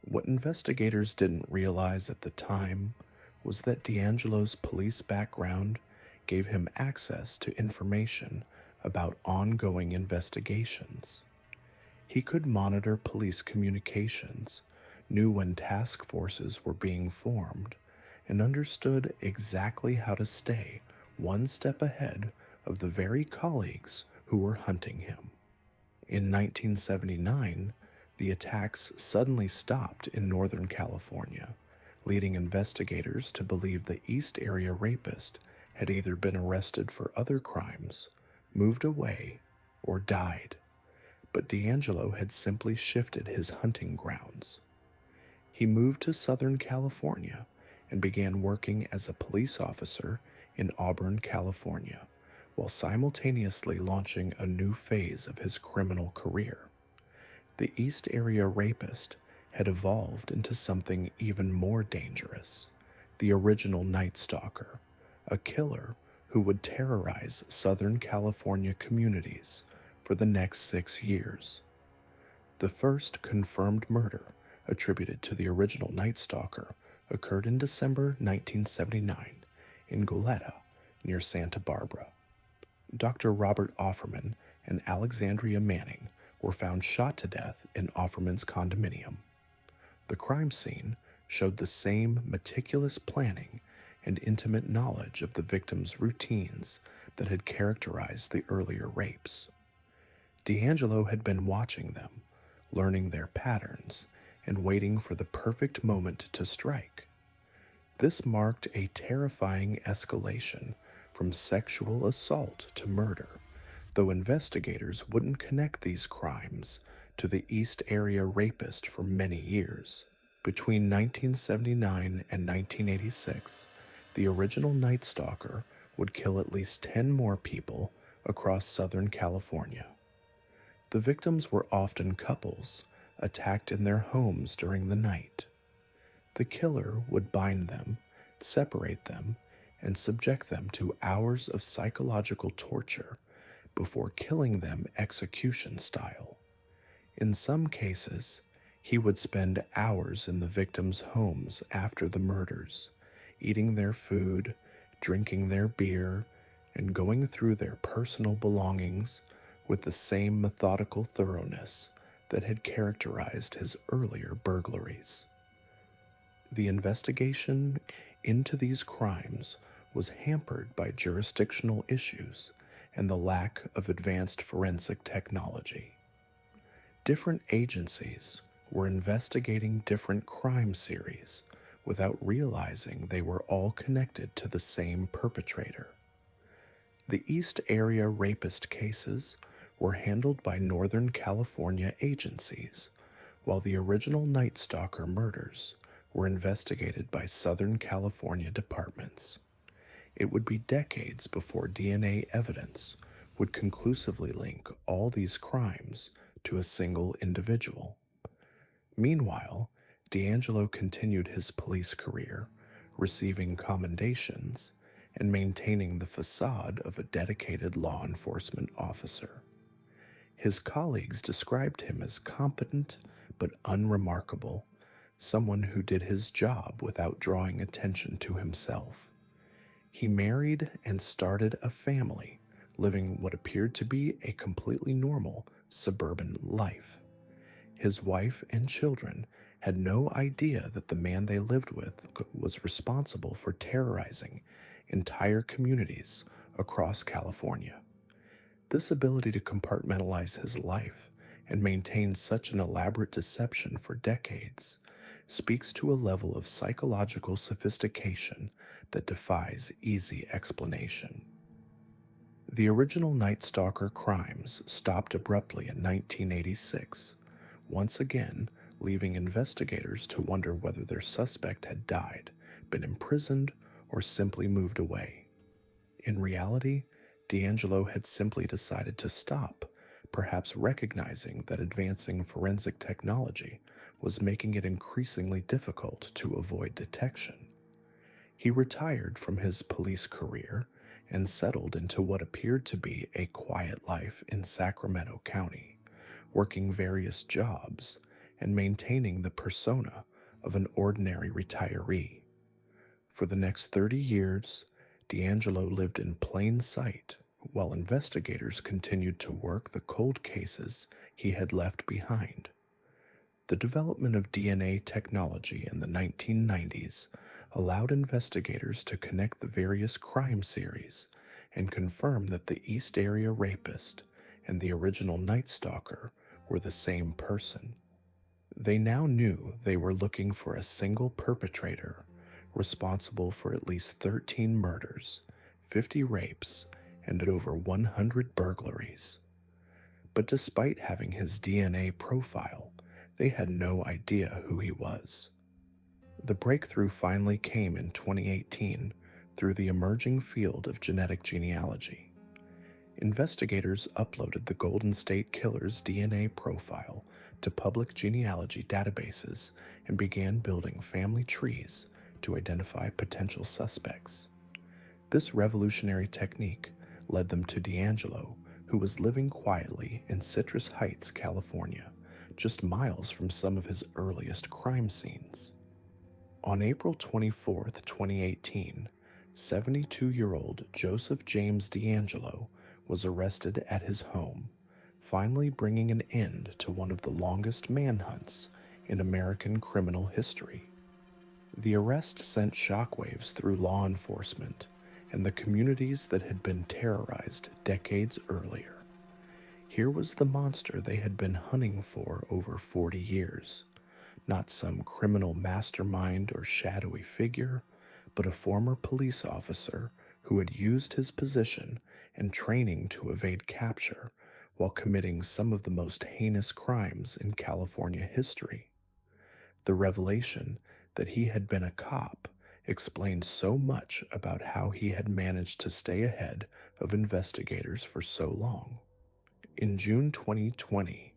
What investigators didn't realize at the time was that D'Angelo's police background gave him access to information about ongoing investigations. He could monitor police communications, knew when task forces were being formed, and understood exactly how to stay one step ahead of the very colleagues who were hunting him. In 1979, the attacks suddenly stopped in Northern California, leading investigators to believe the East Area Rapist had either been arrested for other crimes, moved away, or died. But D'Angelo had simply shifted his hunting grounds. He moved to Southern California and began working as a police officer in Auburn, California, while simultaneously launching a new phase of his criminal career. The East Area Rapist had evolved into something even more dangerous, the original Night Stalker, a killer who would terrorize Southern California communities for the next 6 years. The first confirmed murder attributed to the original Night Stalker occurred in December 1979 in Goleta, near Santa Barbara. Dr. Robert Offerman and Alexandria Manning were found shot to death in Offerman's condominium. The crime scene showed the same meticulous planning and intimate knowledge of the victim's routines that had characterized the earlier rapes. D'Angelo had been watching them, learning their patterns, and waiting for the perfect moment to strike. This marked a terrifying escalation from sexual assault to murder, though investigators wouldn't connect these crimes to the East Area Rapist for many years. Between 1979 and 1986, the original Night Stalker would kill at least 10 more people across Southern California. The victims were often couples, attacked in their homes during the night. The killer would bind them, separate them, and subject them to hours of psychological torture before killing them execution style. In some cases, He would spend hours in the victims' homes after the murders, eating their food, drinking their beer, and going through their personal belongings with the same methodical thoroughness that had characterized his earlier burglaries. The investigation into these crimes was hampered by jurisdictional issues and the lack of advanced forensic technology. Different agencies were investigating different crime series without realizing they were all connected to the same perpetrator. The East Area rapist cases were handled by Northern California agencies, while the original Night Stalker murders were investigated by Southern California departments. It would be decades before DNA evidence would conclusively link all these crimes to a single individual. Meanwhile, D'Angelo continued his police career, receiving commendations and maintaining the facade of a dedicated law enforcement officer. His colleagues described him as competent but unremarkable, someone who did his job without drawing attention to himself. He married and started a family, living what appeared to be a completely normal suburban life. His wife and children had no idea that the man they lived with was responsible for terrorizing entire communities across California. This ability to compartmentalize his life and maintain such an elaborate deception for decades speaks to a level of psychological sophistication that defies easy explanation. The original Night Stalker crimes stopped abruptly in 1986, once again leaving investigators to wonder whether their suspect had died, been imprisoned, or simply moved away. In reality, D'Angelo had simply decided to stop, perhaps recognizing that advancing forensic technology was making it increasingly difficult to avoid detection. He retired from his police career and settled into what appeared to be a quiet life in Sacramento County, working various jobs and maintaining the persona of an ordinary retiree. For the next 30 years, D'Angelo lived in plain sight while investigators continued to work the cold cases he had left behind. The development of DNA technology in the 1990s allowed investigators to connect the various crime series and confirm that the East Area rapist and the original Night Stalker were the same person. They now knew they were looking for a single perpetrator responsible for at least 13 murders, 50 rapes, and over 100 burglaries. But despite having his DNA profile, they had no idea who he was. The breakthrough finally came in 2018 through the emerging field of genetic genealogy. Investigators uploaded the Golden State Killer's DNA profile to public genealogy databases and began building family trees to identify potential suspects. This revolutionary technique led them to D'Angelo, who was living quietly in Citrus Heights, California, just miles from some of his earliest crime scenes. On April 24, 2018, 72-year-old Joseph James D'Angelo was arrested at his home, finally bringing an end to one of the longest manhunts in American criminal history. The arrest sent shockwaves through law enforcement and the communities that had been terrorized decades earlier. Here was the monster they had been hunting for over 40 years, not some criminal mastermind or shadowy figure, but a former police officer who had used his position and training to evade capture while committing some of the most heinous crimes in California history. The revelation that he had been a cop explained so much about how he had managed to stay ahead of investigators for so long. In June 2020,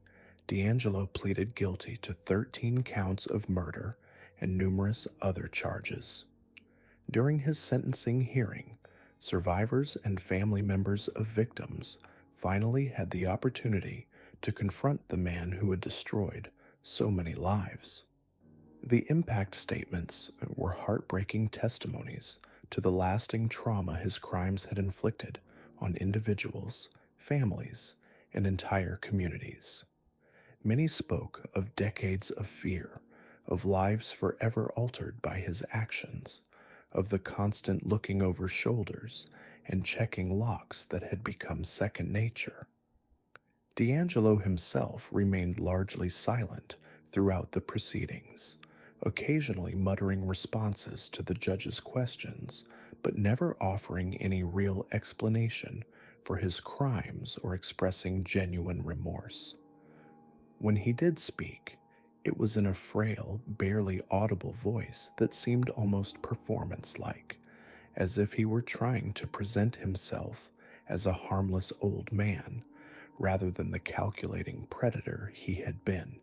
D'Angelo pleaded guilty to 13 counts of murder and numerous other charges. During his sentencing hearing, survivors and family members of victims finally had the opportunity to confront the man who had destroyed so many lives. The impact statements were heartbreaking testimonies to the lasting trauma his crimes had inflicted on individuals, families, and entire communities. Many spoke of decades of fear, of lives forever altered by his actions, of the constant looking over shoulders and checking locks that had become second nature. D'Angelo himself remained largely silent throughout the proceedings, occasionally muttering responses to the judge's questions, but never offering any real explanation for his crimes or expressing genuine remorse. When he did speak, it was in a frail, barely audible voice that seemed almost performance like, as if he were trying to present himself as a harmless old man rather than the calculating predator he had been.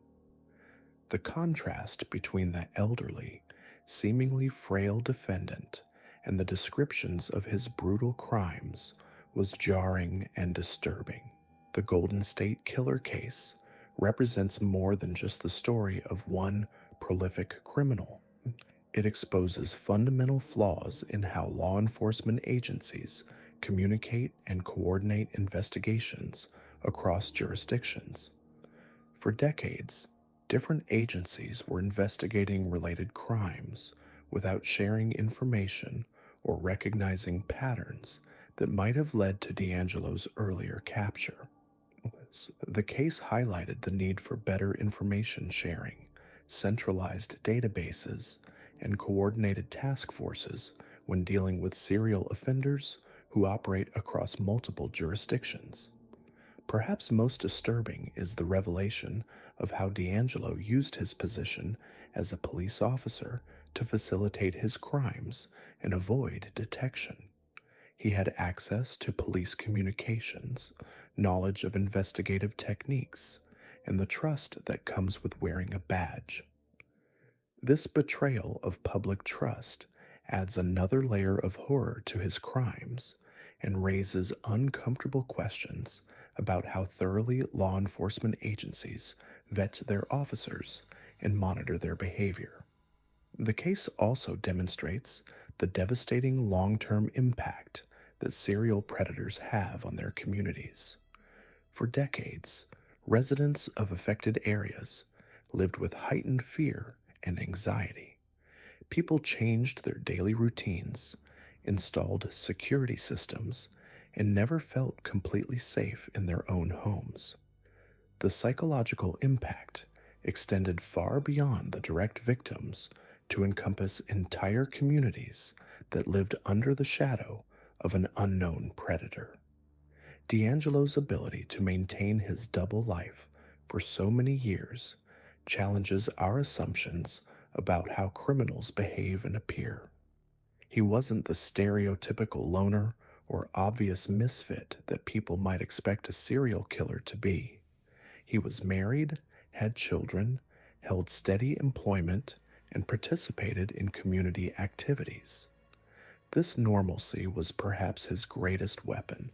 The contrast between the elderly, seemingly frail defendant and the descriptions of his brutal crimes was jarring and disturbing. The Golden State Killer case represents more than just the story of one prolific criminal. It exposes fundamental flaws in how law enforcement agencies communicate and coordinate investigations across jurisdictions. For decades, different agencies were investigating related crimes without sharing information or recognizing patterns that might have led to D'Angelo's earlier capture. The case highlighted the need for better information sharing, centralized databases, and coordinated task forces when dealing with serial offenders who operate across multiple jurisdictions. Perhaps most disturbing is the revelation of how D'Angelo used his position as a police officer to facilitate his crimes and avoid detection. He had access to police communications, knowledge of investigative techniques, and the trust that comes with wearing a badge. This betrayal of public trust adds another layer of horror to his crimes and raises uncomfortable questions about how thoroughly law enforcement agencies vet their officers and monitor their behavior. The case also demonstrates the devastating long-term impact that serial predators have on their communities. For decades, residents of affected areas lived with heightened fear and anxiety. People changed their daily routines, installed security systems, and never felt completely safe in their own homes. The psychological impact extended far beyond the direct victims to encompass entire communities that lived under the shadow of an unknown predator. D'Angelo's ability to maintain his double life for so many years challenges our assumptions about how criminals behave and appear. He wasn't the stereotypical loner or obvious misfit that people might expect a serial killer to be. He was married, had children, held steady employment, and participated in community activities. This normalcy was perhaps his greatest weapon,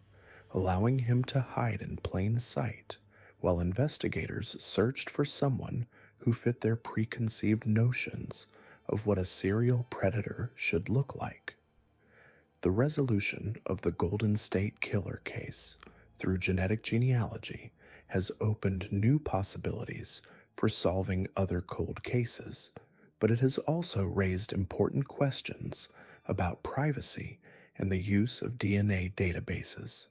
allowing him to hide in plain sight while investigators searched for someone who fit their preconceived notions of what a serial predator should look like. The resolution of the Golden State Killer case through genetic genealogy has opened new possibilities for solving other cold cases, but it has also raised important questions about privacy and the use of DNA databases.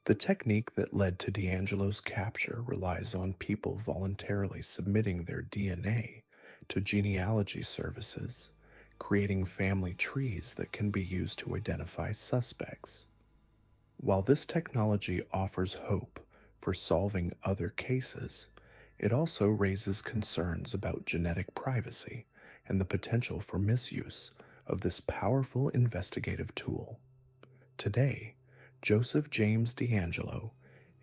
The technique that led to D'Angelo's capture relies on people voluntarily submitting their DNA to genealogy services, creating family trees that can be used to identify suspects. While this technology offers hope for solving other cases, it also raises concerns about genetic privacy and the potential for misuse of this powerful investigative tool. Today, Joseph James D'Angelo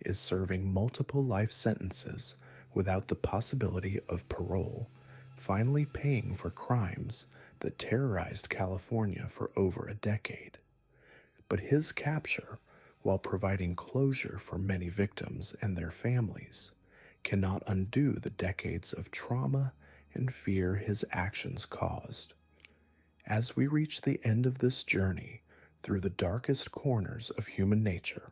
is serving multiple life sentences without the possibility of parole, finally paying for crimes that terrorized California for over a decade. But his capture, while providing closure for many victims and their families, cannot undo the decades of trauma and fear his actions caused. As we reach the end of this journey through the darkest corners of human nature,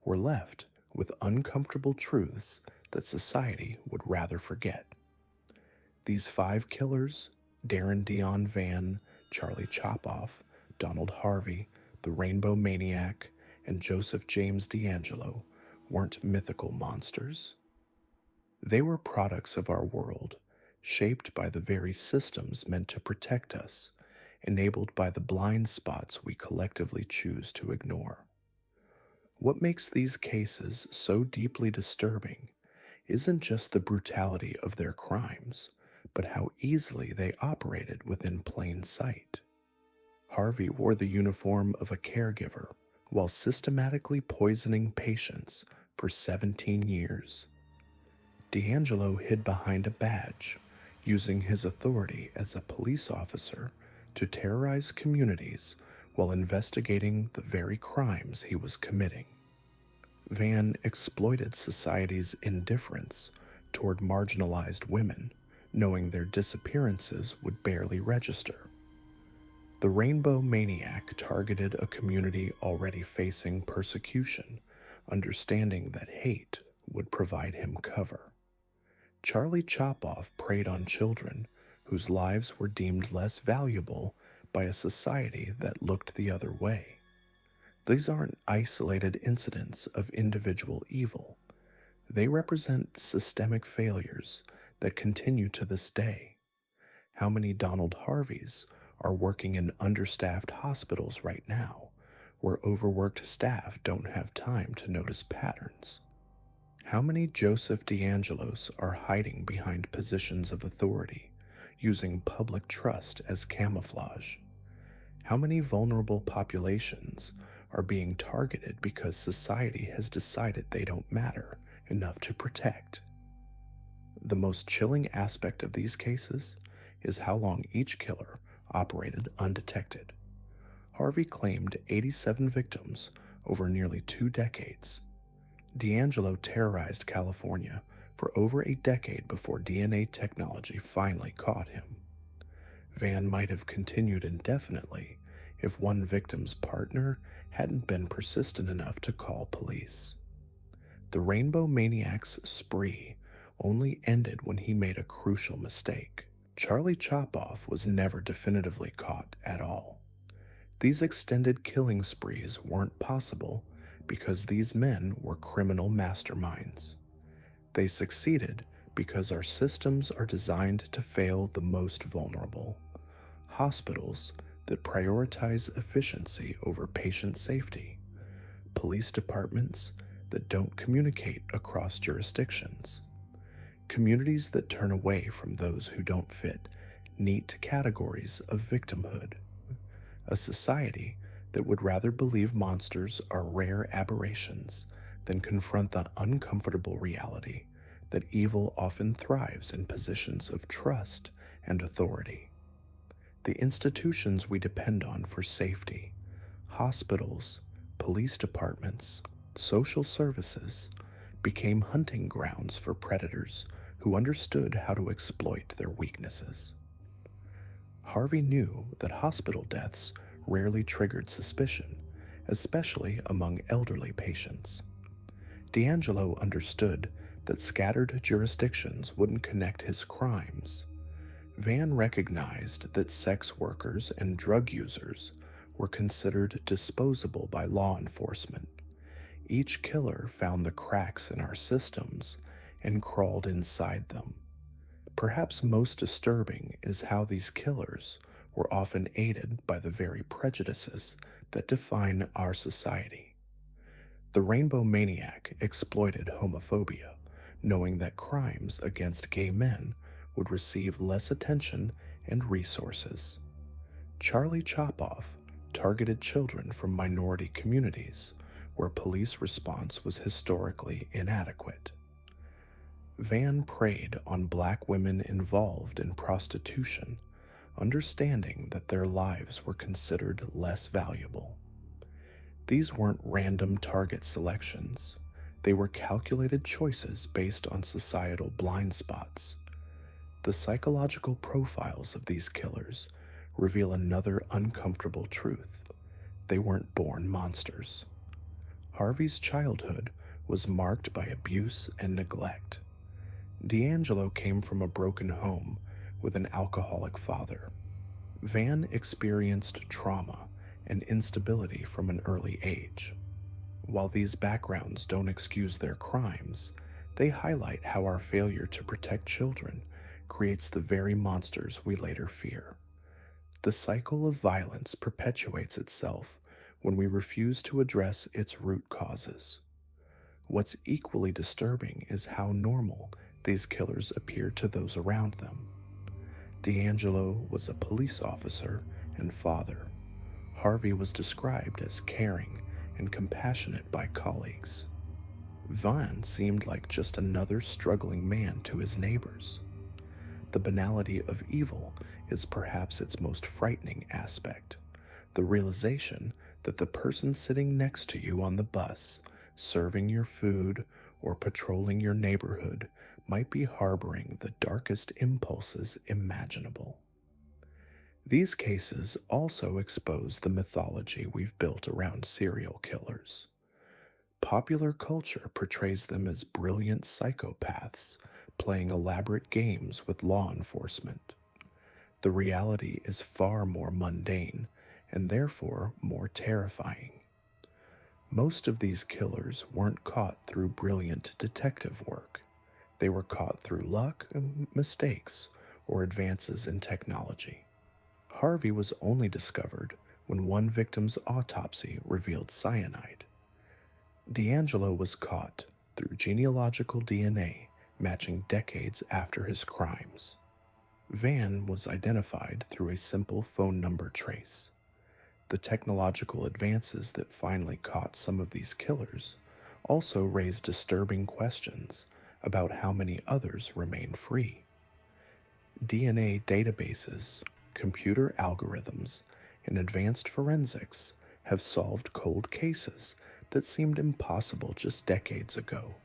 we're left with uncomfortable truths that society would rather forget. These 5 killers, Darren Dion Van, Charlie Chopoff, Donald Harvey, the Rainbow Maniac, and Joseph James D'Angelo, weren't mythical monsters. They were products of our world, shaped by the very systems meant to protect us, enabled by the blind spots we collectively choose to ignore. What makes these cases so deeply disturbing isn't just the brutality of their crimes, but how easily they operated within plain sight. Harvey wore the uniform of a caregiver while systematically poisoning patients for 17 years. D'Angelo hid behind a badge, using his authority as a police officer to terrorize communities while investigating the very crimes he was committing. Van exploited society's indifference toward marginalized women, knowing their disappearances would barely register. The Rainbow Maniac targeted a community already facing persecution, understanding that hate would provide him cover. Charlie Chopoff preyed on children whose lives were deemed less valuable by a society that looked the other way. These aren't isolated incidents of individual evil. They represent systemic failures that continue to this day. How many Donald Harveys are working in understaffed hospitals right now, where overworked staff don't have time to notice patterns? How many Joseph D'Angelos are hiding behind positions of authority, using public trust as camouflage? How many vulnerable populations are being targeted because society has decided they don't matter enough to protect? The most chilling aspect of these cases is how long each killer operated undetected. Harvey claimed 87 victims over nearly 2 decades. D'Angelo terrorized California for over a decade before DNA technology finally caught him. Van might have continued indefinitely if one victim's partner hadn't been persistent enough to call police. The Rainbow Maniac's spree only ended when he made a crucial mistake. Charlie Chopoff was never definitively caught at all. These extended killing sprees weren't possible because these men were criminal masterminds. They succeeded because our systems are designed to fail the most vulnerable. Hospitals that prioritize efficiency over patient safety. Police departments that don't communicate across jurisdictions. Communities that turn away from those who don't fit neat categories of victimhood. A society that would rather believe monsters are rare aberrations than confront the uncomfortable reality that evil often thrives in positions of trust and authority. The institutions we depend on for safety, hospitals, police departments, social services, became hunting grounds for predators who understood how to exploit their weaknesses. Harvey knew that hospital deaths rarely triggered suspicion, especially among elderly patients. D'Angelo understood that scattered jurisdictions wouldn't connect his crimes. Van recognized that sex workers and drug users were considered disposable by law enforcement. Each killer found the cracks in our systems and crawled inside them. Perhaps most disturbing is how these killers were often aided by the very prejudices that define our society. The Rainbow Maniac exploited homophobia, knowing that crimes against gay men would receive less attention and resources. Charlie Chopoff targeted children from minority communities where police response was historically inadequate. Van preyed on black women involved in prostitution, understanding that their lives were considered less valuable. These weren't random target selections. They were calculated choices based on societal blind spots. The psychological profiles of these killers reveal another uncomfortable truth. They weren't born monsters. Harvey's childhood was marked by abuse and neglect. D'Angelo came from a broken home with an alcoholic father. Van experienced trauma and instability from an early age. While these backgrounds don't excuse their crimes, they highlight how our failure to protect children creates the very monsters we later fear. The cycle of violence perpetuates itself when we refuse to address its root causes. What's equally disturbing is how normal these killers appear to those around them. D'Angelo was a police officer and father. Harvey was described as caring and compassionate by colleagues. Van seemed like just another struggling man to his neighbors. The banality of evil is perhaps its most frightening aspect. The realization that the person sitting next to you on the bus, serving your food, or patrolling your neighborhood might be harboring the darkest impulses imaginable. These cases also expose the mythology we've built around serial killers. Popular culture portrays them as brilliant psychopaths playing elaborate games with law enforcement. The reality is far more mundane and therefore more terrifying. Most of these killers weren't caught through brilliant detective work. They were caught through luck, mistakes, or advances in technology. Harvey was only discovered when one victim's autopsy revealed cyanide. D'Angelo was caught through genealogical DNA matching decades after his crimes. Van was identified through a simple phone number trace. The technological advances that finally caught some of these killers also raised disturbing questions about how many others remain free. DNA databases, computer algorithms, and advanced forensics have solved cold cases that seemed impossible just decades ago.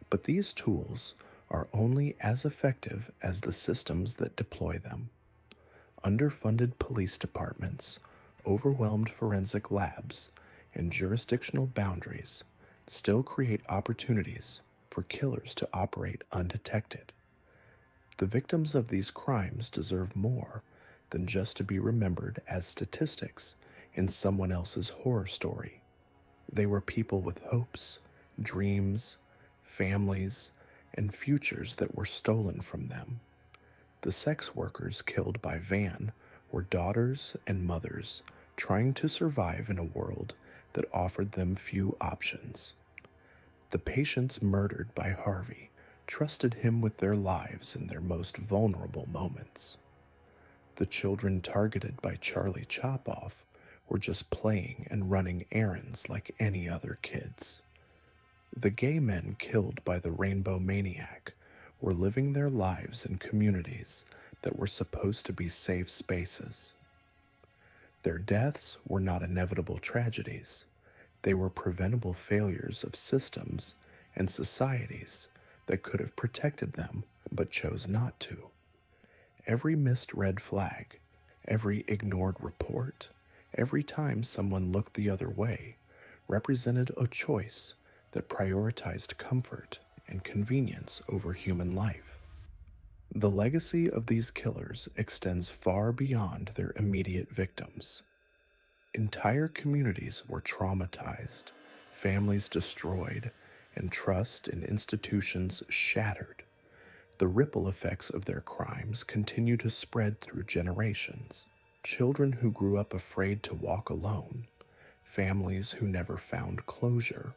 But these tools are only as effective as the systems that deploy them. Underfunded police departments, overwhelmed forensic labs, and jurisdictional boundaries still create opportunities for killers to operate undetected. The victims of these crimes deserve more than just to be remembered as statistics in someone else's horror story. They were people with hopes, dreams, families, and futures that were stolen from them. The sex workers killed by Van were daughters and mothers trying to survive in a world that offered them few options. The patients murdered by Harvey trusted him with their lives in their most vulnerable moments. The children targeted by Charlie Chopoff were just playing and running errands like any other kids. The gay men killed by the Rainbow Maniac were living their lives in communities that were supposed to be safe spaces. Their deaths were not inevitable tragedies. They were preventable failures of systems and societies that could have protected them but chose not to. Every missed red flag, every ignored report, every time someone looked the other way represented a choice that prioritized comfort and convenience over human life. The legacy of these killers extends far beyond their immediate victims. Entire communities were traumatized, families destroyed, and trust in institutions shattered. The ripple effects of their crimes continue to spread through generations. Children who grew up afraid to walk alone, families who never found closure,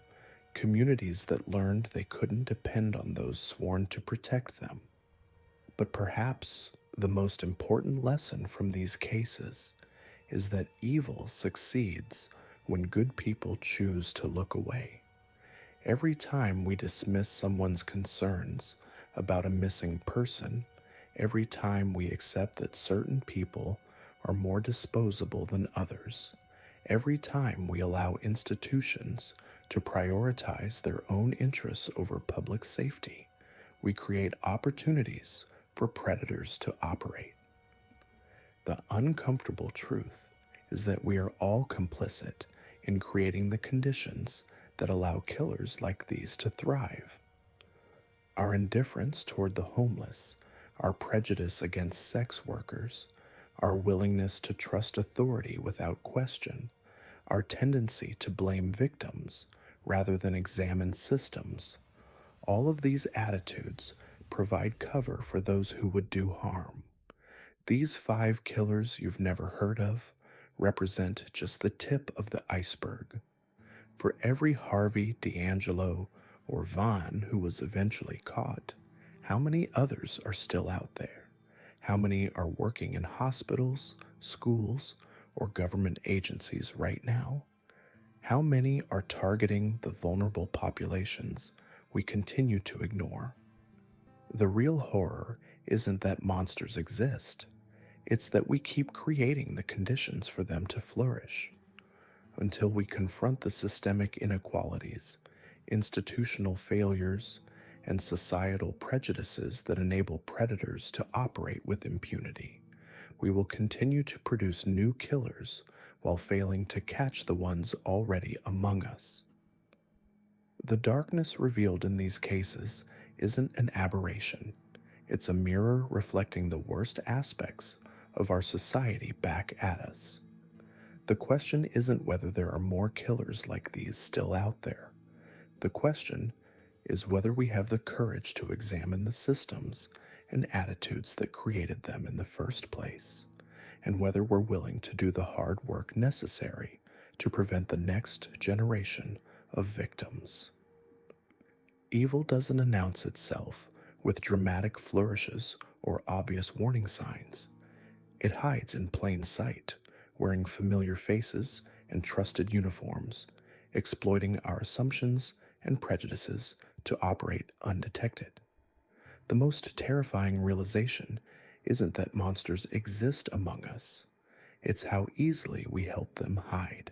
communities that learned they couldn't depend on those sworn to protect them. But perhaps the most important lesson from these cases is that evil succeeds when good people choose to look away. Every time we dismiss someone's concerns about a missing person, every time we accept that certain people are more disposable than others, Every time we allow institutions to prioritize their own interests over public safety, we create opportunities for predators to operate. The uncomfortable truth is that we are all complicit in creating the conditions that allow killers like these to thrive. Our indifference toward the homeless, our prejudice against sex workers, our willingness to trust authority without question, our tendency to blame victims rather than examine systems, all of these attitudes provide cover for those who would do harm. These 5 killers you've never heard of represent just the tip of the iceberg. For every Harvey, D'Angelo, or Vaughn who was eventually caught, how many others are still out there? How many are working in hospitals, schools, or government agencies right now? How many are targeting the vulnerable populations we continue to ignore? The real horror isn't that monsters exist. It's that we keep creating the conditions for them to flourish. Until we confront the systemic inequalities, institutional failures, and societal prejudices that enable predators to operate with impunity, we will continue to produce new killers while failing to catch the ones already among us. The darkness revealed in these cases isn't an aberration. It's a mirror reflecting the worst aspects of our society back at us. The question isn't whether there are more killers like these still out there. The question is whether we have the courage to examine the systems and attitudes that created them in the first place, and whether we're willing to do the hard work necessary to prevent the next generation of victims. Evil doesn't announce itself with dramatic flourishes or obvious warning signs. It hides in plain sight, wearing familiar faces and trusted uniforms, exploiting our assumptions and prejudices to operate undetected. The most terrifying realization isn't that monsters exist among us, it's how easily we help them hide.